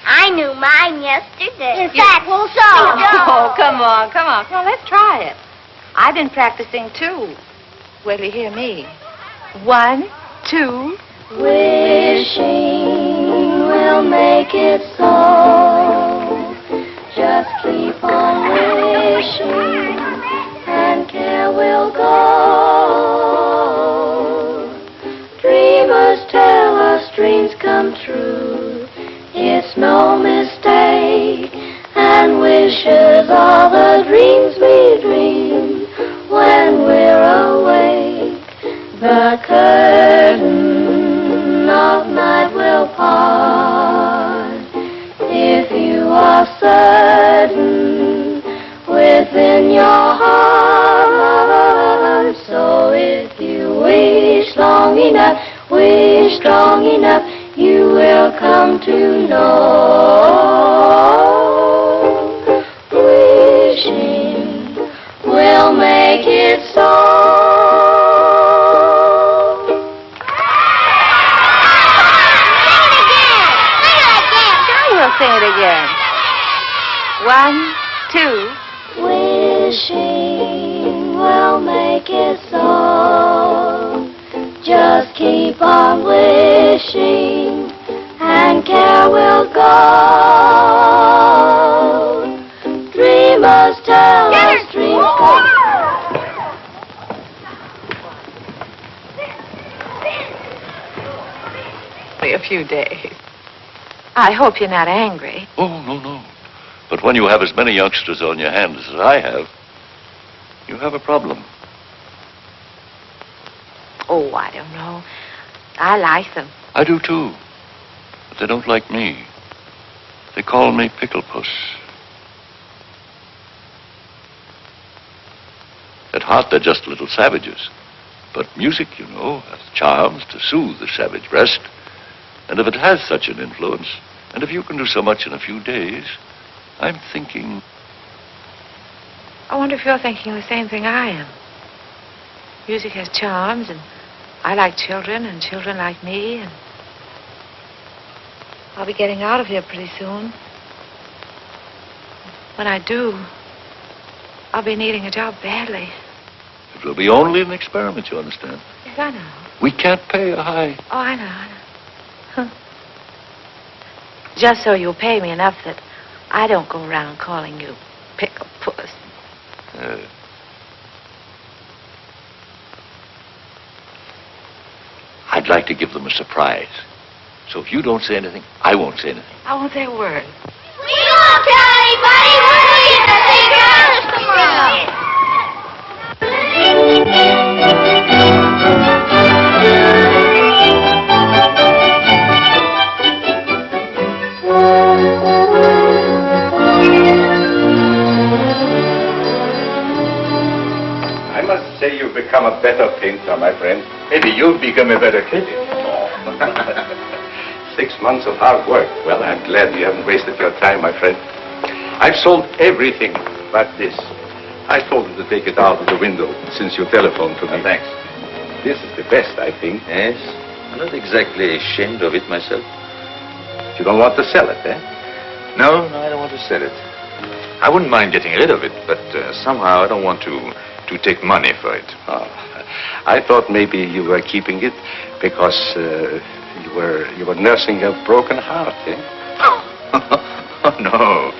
I knew mine yesterday. In fact, so. Oh, come on. Let's try it. I've been practicing, too. Wait till you hear me. 1, 2. Wishing will make it so. Just keep on wishing, and care will go. Dreamers tell us dreams come true. It's no mistake, and wishes are the dreams we dream when we're awake. The curtain of night will part if you are certain within your heart. So if you wish strong enough, you will come to know. Wishing will make it so. Sing it again. 1, 2. Wishing will make it so. Just keep on wishing, and care will go. Dreamers tell us dreams come. A few days. I hope you're not angry. Oh, no. But when you have as many youngsters on your hands as I have, you have a problem. Oh, I don't know. I like them. I do, too. But they don't like me. They call me Pickle Puss. At heart, they're just little savages. But music, you know, has charms to soothe the savage breast. And if it has such an influence, and if you can do so much in a few days, I'm thinking... I wonder if you're thinking the same thing I am. Music has charms, and I like children, and children like me, and I'll be getting out of here pretty soon. When I do, I'll be needing a job badly. It will be only an experiment, you understand? Yes, I know. We can't pay a high... Oh, I know. Just so you'll pay me enough that I don't go around calling you Pickle Puss. I'd like to give them a surprise. So if you don't say anything, I won't say anything. I won't say a word. We won't tell anybody. We'll see girls tomorrow. I must say you've become a better painter, my friend. Maybe you'll become a better critic. 6 months of hard work. Well, I'm glad you haven't wasted your time, my friend. I've sold everything but this. I told him to take it out of the window since you telephoned to me. Thanks. This is the best, I think. Yes? I'm not exactly ashamed of it myself. You don't want to sell it, eh? No, I don't want to sell it. I wouldn't mind getting rid of it, but somehow I don't want to take money for it. Oh, I thought maybe you were keeping it because you were nursing a broken heart, eh? No.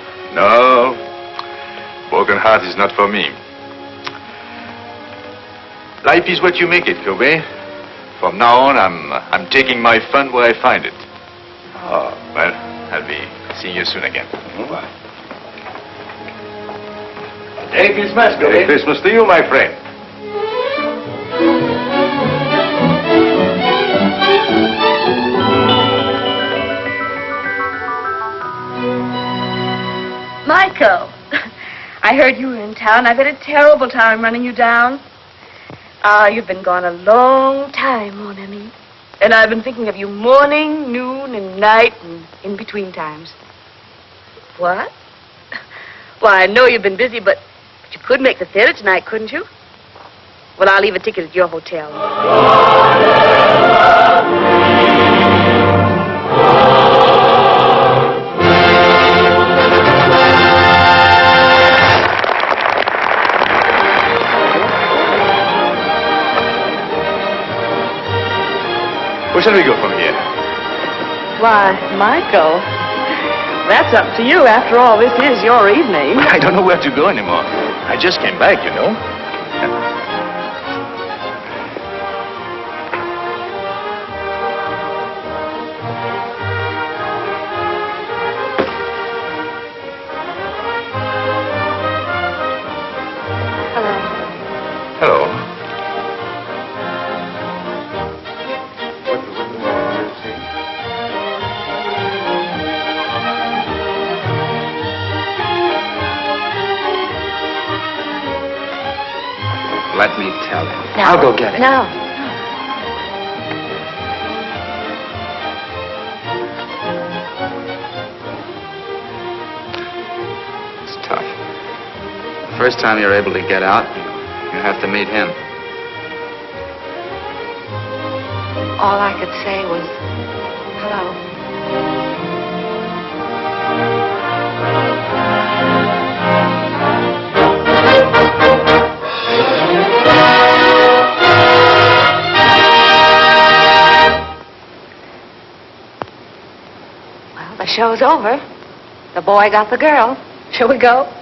Broken heart is not for me. Life is what you make it, Kobe. From now on, I'm taking my fun where I find it. Oh, well, I'll be seeing you soon again. Bye. Merry Christmas, Kobe. Merry Christmas to you, my friend. Michael, I heard you were in town. I've had a terrible time running you down. You've been gone a long time, mon ami. And I've been thinking of you morning, noon, and night, and in between times. What? Well, I know you've been busy, but you could make the theater tonight, couldn't you? Well, I'll leave a ticket at your hotel. Where shall we go from here? Why, Michael, that's up to you. After all, this is your evening. I don't know where to go anymore. I just came back, you know. Hello. Let me tell him. No. I'll go get him. No. It's tough. The first time you're able to get out, you have to meet him. All I could say was, hello. Well, the show's over. The boy got the girl. Shall we go?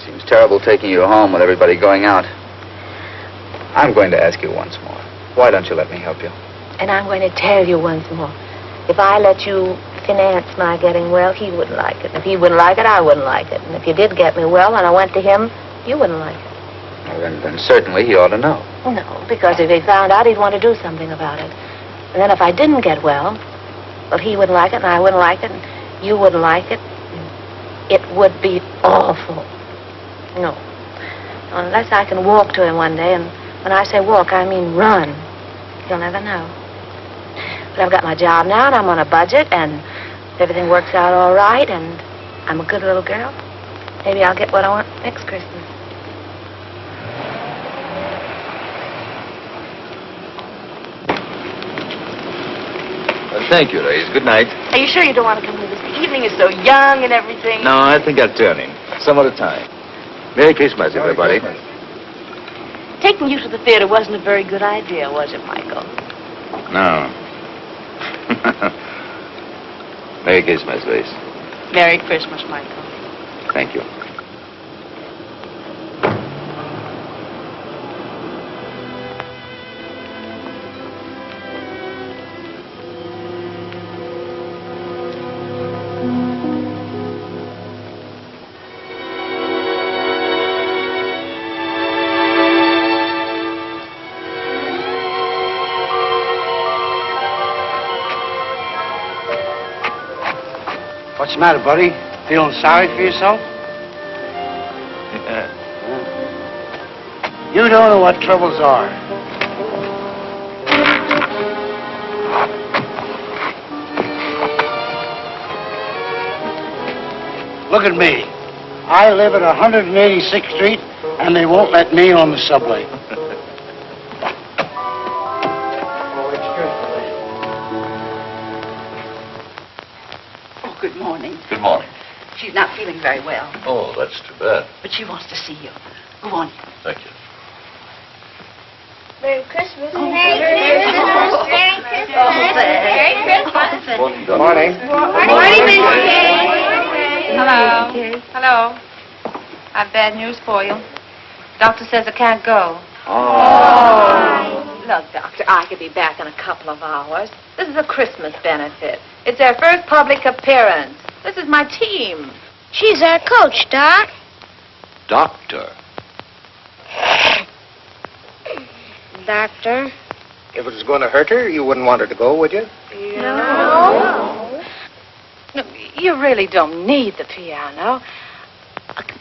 Seems terrible taking you home with everybody going out. I'm going to ask you once more. Why don't you let me help you? And I'm going to tell you once more. If I let you finance my getting well, he wouldn't like it. If he wouldn't like it, I wouldn't like it. And if you did get me well and I went to him, you wouldn't like it. Well, then certainly he ought to know. No, because if he found out, he'd want to do something about it. And then if I didn't get well, he wouldn't like it and I wouldn't like it and you wouldn't like it. It would be awful. No. Unless I can walk to him one day, and when I say walk, I mean run. You'll never know. But I've got my job now, and I'm on a budget, and everything works out all right, and I'm a good little girl. Maybe I'll get what I want next Christmas. Well, thank you, Reyes. Good night. Are you sure you don't want to come with us? The evening is so young and everything. No, I think I'll turn in. Some other time. Merry Christmas, everybody. Taking you to the theater wasn't a very good idea, was it, Michael? No. Merry Christmas, Reyes. Merry Christmas, Michael. Thank you. What's the matter, buddy? Feeling sorry for yourself? You don't know what troubles are. Look at me. I live at 186th Street, and they won't let me on the subway. Good morning. Good morning. She's not feeling very well, Oh, that's too bad. but she wants to see you. Go on. Thank you. Merry Christmas. Oh, Merry Merry Christmas. Merry Christmas. Merry Christmas. Good morning. Morning, Miss Kay. Hello. Hello. I've bad news for you. Doctor says I can't go. Oh. Look, Doctor, I could be back in a couple of hours. This is a Christmas benefit. It's their first public appearance. This is my team. She's our coach, Doc. Doctor. Doctor. If it was going to hurt her, you wouldn't want her to go, would you? No. No, you really don't need the piano.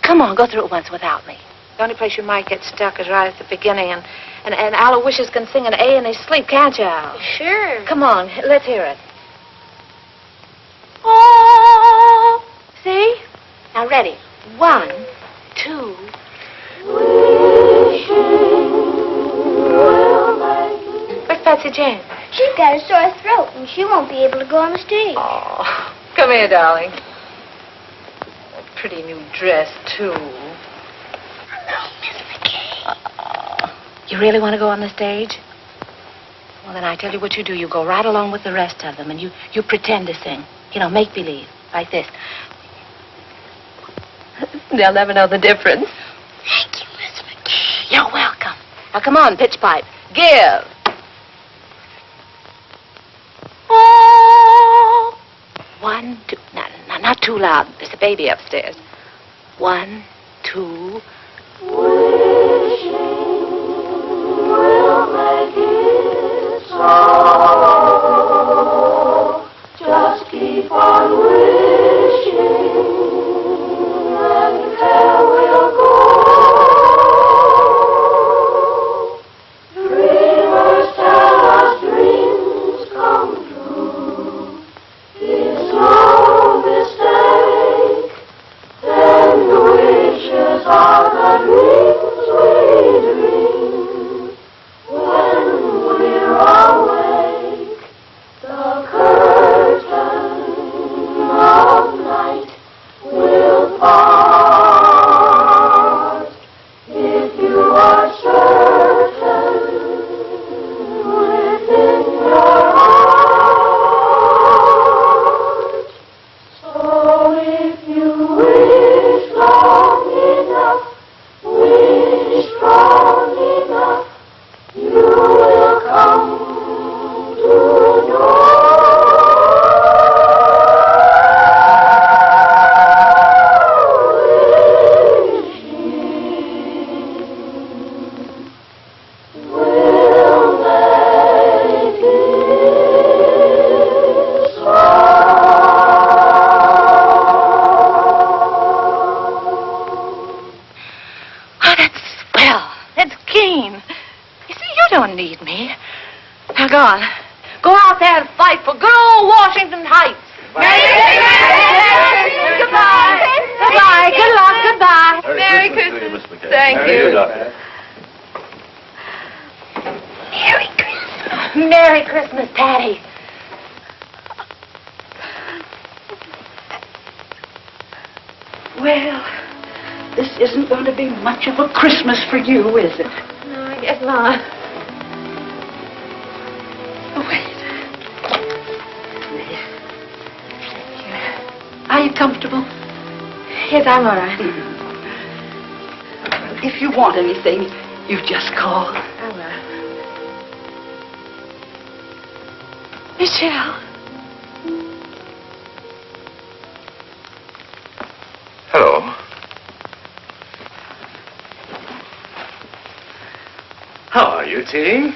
Come on, go through it once without me. The only place you might get stuck is right at the beginning, and Aloysius can sing an A in his sleep, can't you, Al? Sure. Come on, let's hear it. Oh, see? Now, ready. 1, 2, and she won't be able to go on the stage. Oh, come here, darling. A pretty new dress, too. Hello, Miss McCarey. You really want to go on the stage? Well, then I tell you what you do. You go right along with the rest of them, and you pretend to sing. You know, make believe, like this. They'll never know the difference. Thank you, Miss McCarey. You're welcome. Now, come on, pitch pipe. Give. Oh. 1, 2. No, not too loud. There's a baby upstairs. 1, 2. Wishing will make it so. Just keep on wishing, and there will go. Dreamers tell us dreams come true. It's no mistake. Then the wishes are the dreams we dream. When we're awake, the curtain of night will part. If you are certain within your heart, so if you wish long enough, wish strong enough, you will come to know. Will make it so. Oh, that's swell. That's keen. You see, you don't need me. Now, go on. Go out there and fight for good old Washington Heights. Goodbye. Goodbye. Good luck. Goodbye. Merry Christmas to you, Miss McCarey. Thank Merry you. Christmas. Merry Christmas. Merry Christmas, Patty. Well, this isn't going to be much of a Christmas for you, is it? No, I guess not. Oh, wait. Are you comfortable? Yes, I'm all right. If you want anything, you just call. I will. Michelle. Hello. How are you, Tilly?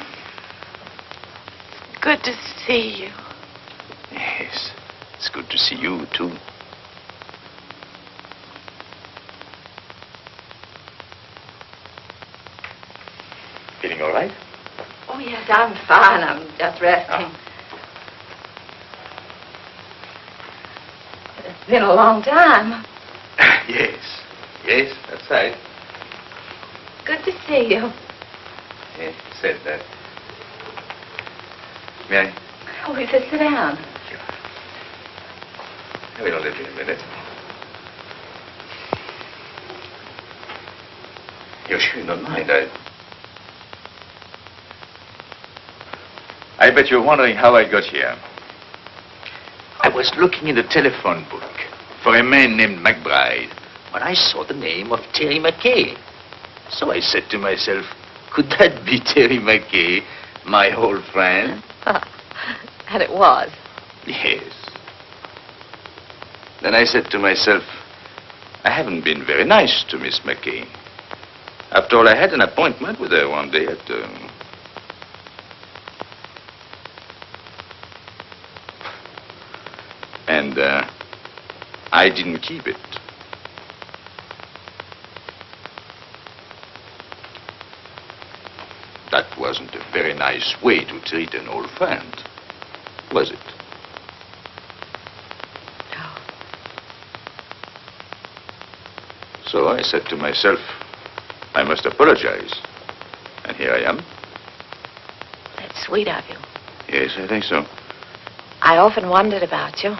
Good to see you. Yes, it's good to see you, too. Feeling all right? Oh, yes, I'm fine. I'm just resting. It's been a long time. Yes, that's right. Good to see you. Yes, you said that. May I? Oh, we should sit down. I will only be a minute. You're sure you don't mind, I bet you're wondering how I got here. I was looking in the telephone book for a man named McBride when I saw the name of Terry McCarey. So I said to myself, could that be Terry McCarey, my old friend? And it was. Yes. Then I said to myself, I haven't been very nice to Miss McCarey. After all, I had an appointment with her one day at... And I didn't keep it. That wasn't a very nice way to treat an old friend, was it? No. So I said to myself, I must apologize. And here I am. That's sweet of you. Yes, I think so. I often wondered about you,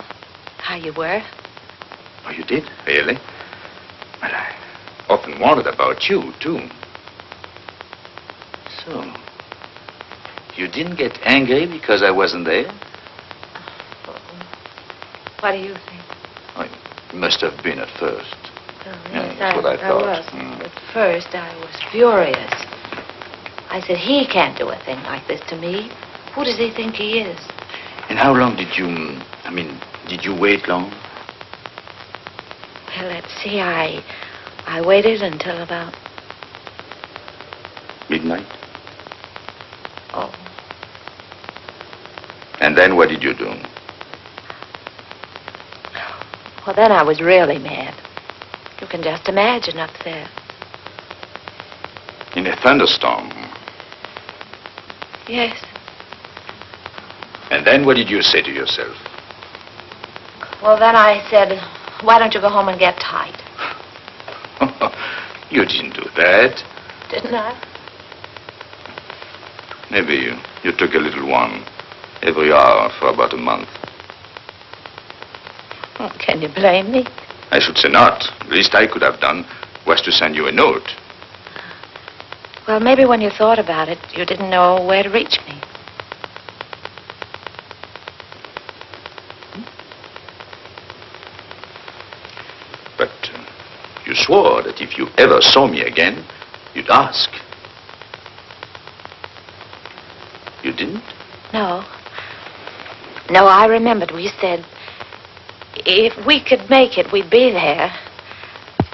how you were. Oh, you did? Really? Well, I often wondered about you, too. So, you didn't get angry because I wasn't there? What do you think? Oh, you must have been at first. Oh, Yeah, yes, that's what I thought. was. Mm. At first, I was furious. I said, he can't do a thing like this to me. Who does he think he is? And how long did you, did you wait long? Well, let's see, I waited until about... Midnight? Oh. And then what did you do? Well, then I was really mad. You can just imagine up there. In a thunderstorm? Yes. And then what did you say to yourself? Well, then I said, why don't you go home and get tight? You didn't do that. Didn't I? Maybe you took a little one every hour for about a month. Oh, can you blame me? I should say not. The least I could have done was to send you a note. Well, maybe when you thought about it, you didn't know where to reach me. But you swore that if you ever saw me again, you'd ask. You didn't? No. No, I remembered. We said if we could make it, we'd be there.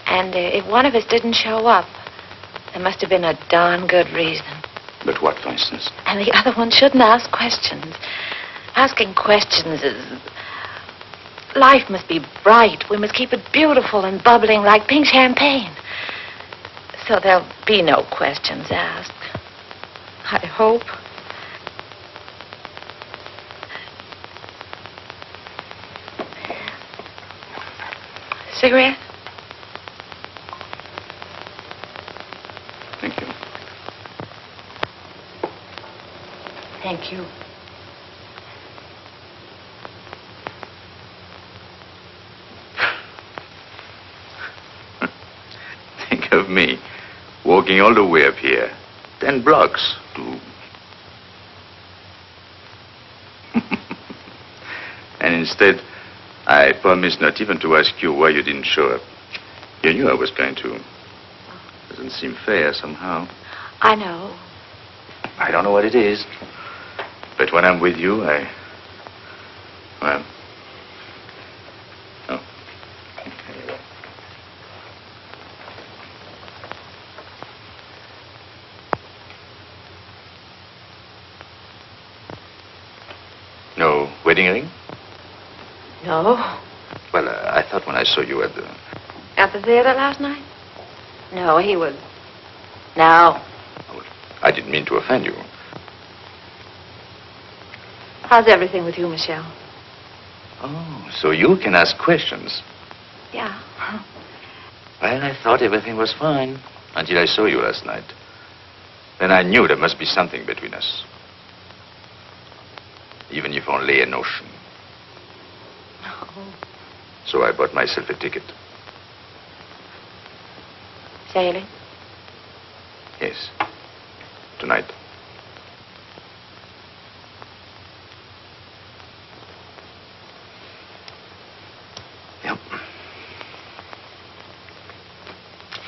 And if one of us didn't show up, there must have been a darn good reason. But what, for instance? And the other one shouldn't ask questions. Asking questions is... Life must be bright. We must keep it beautiful and bubbling like pink champagne. So there'll be no questions asked. I hope. Cigarette? Thank you. Thank you. Think of me, walking all the way up here, 10 blocks to... And instead, I promised not even to ask you why you didn't show up. You knew I was going to. Doesn't seem fair somehow. I know. I don't know what it is. But when I'm with you, well... Oh. No wedding ring? No. Well, I thought when I saw you at the... At the theater last night? No, he was... No. I didn't mean to offend you. How's everything with you, Michelle? Oh, so you can ask questions. Yeah. Well, I thought everything was fine until I saw you last night. Then I knew there must be something between us. Even if only a notion. Oh. So I bought myself a ticket. Sailing? Yes. Tonight. Yep.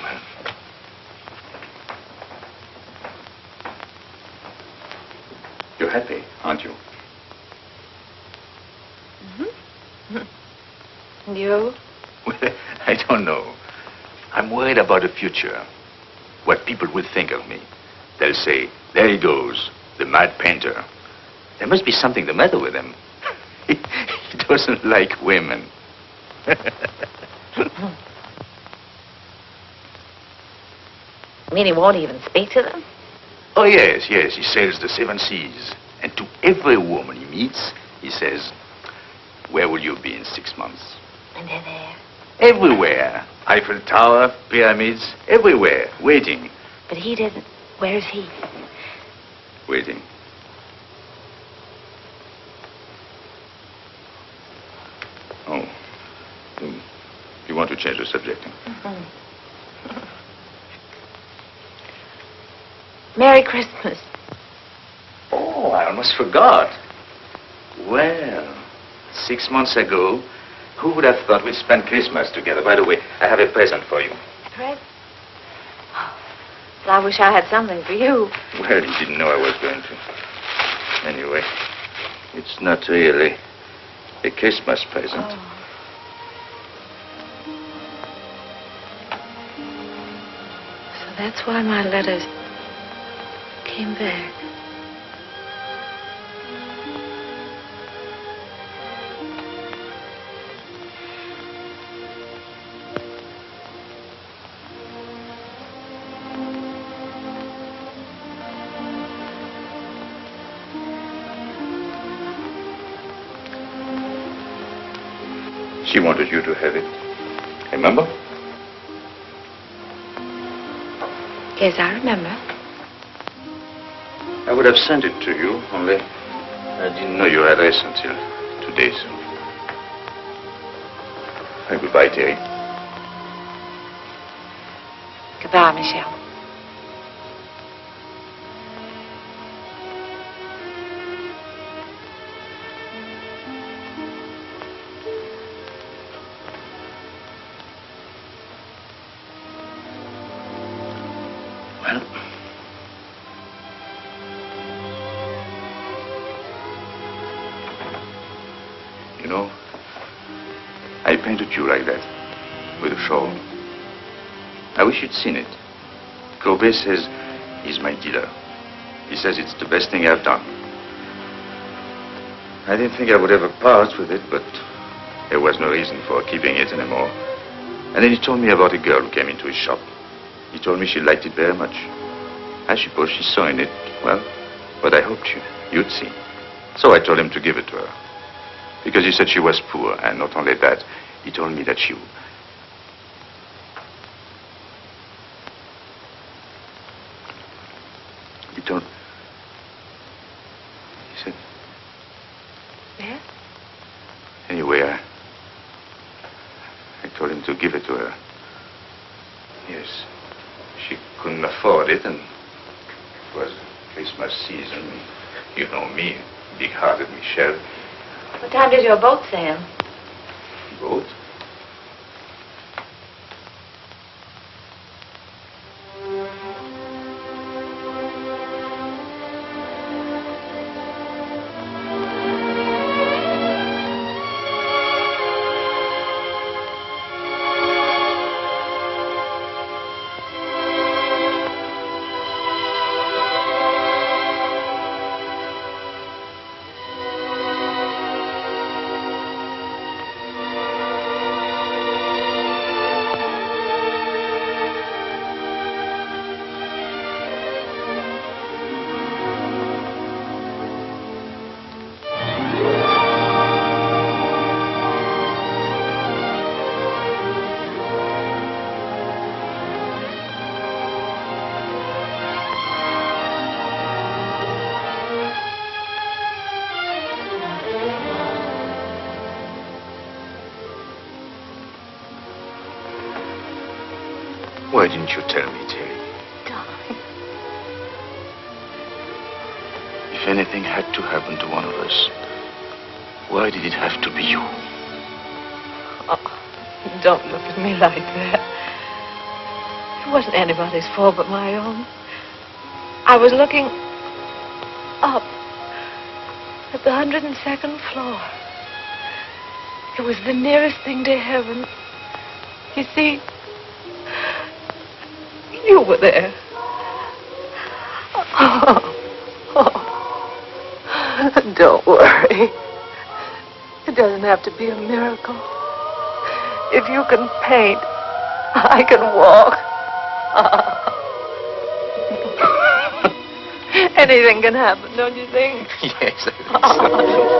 Well. You're happy, aren't you? Mm-hmm. You? Well, I don't know. I'm worried about the future. What people will think of me. They'll say, there he goes, the mad painter. There must be something the matter with him. He doesn't like women. You mean he won't even speak to them? Oh, yes. He sails the 7 seas. And to every woman he meets, he says, where will you be in 6 months? And they're there. Everywhere. Eiffel Tower, pyramids, everywhere, waiting. But he didn't. Where is he? Waiting. want to change the subject. Merry Christmas. Oh, I almost forgot. Well, 6 months ago, who would have thought we'd spend Christmas together? By the way, I have a present for you. Present? Well, I wish I had something for you. Well, you didn't know I was going to. Anyway, it's not really a Christmas present. Oh. So that's why my letters came back. She wanted you to have it. Remember? Yes, I remember. I would have sent it to you, only I didn't know your address until 2 days. Goodbye, Terry. Goodbye, Michelle. You know, I painted you like that, with a shawl. I wish you'd seen it. Kobe says he's my dealer. He says it's the best thing I've done. I didn't think I would ever part with it, but there was no reason for keeping it anymore. And then he told me about a girl who came into his shop. He told me she liked it very much. I suppose she saw in it, well, what I hoped you'd see. So I told him to give it to her. Because he said she was poor, and not only that, he told me that she... He told... He said... Yes? Anyway, I told him to give it to her. Yes. She couldn't afford it, and it was Christmas season. You know me, big-hearted Michelle. What time does your boat sail? Boat? Why didn't you tell me, Terry? Darling. If anything had to happen to one of us, why did it have to be you? Oh, don't look at me like that. It wasn't anybody's fault but my own. I was looking up at the 102nd floor. It was the nearest thing to heaven. You see, you were there. Don't worry. It doesn't have to be a miracle. If you can paint, I can walk. Anything can happen, don't you think? Yes, I think so.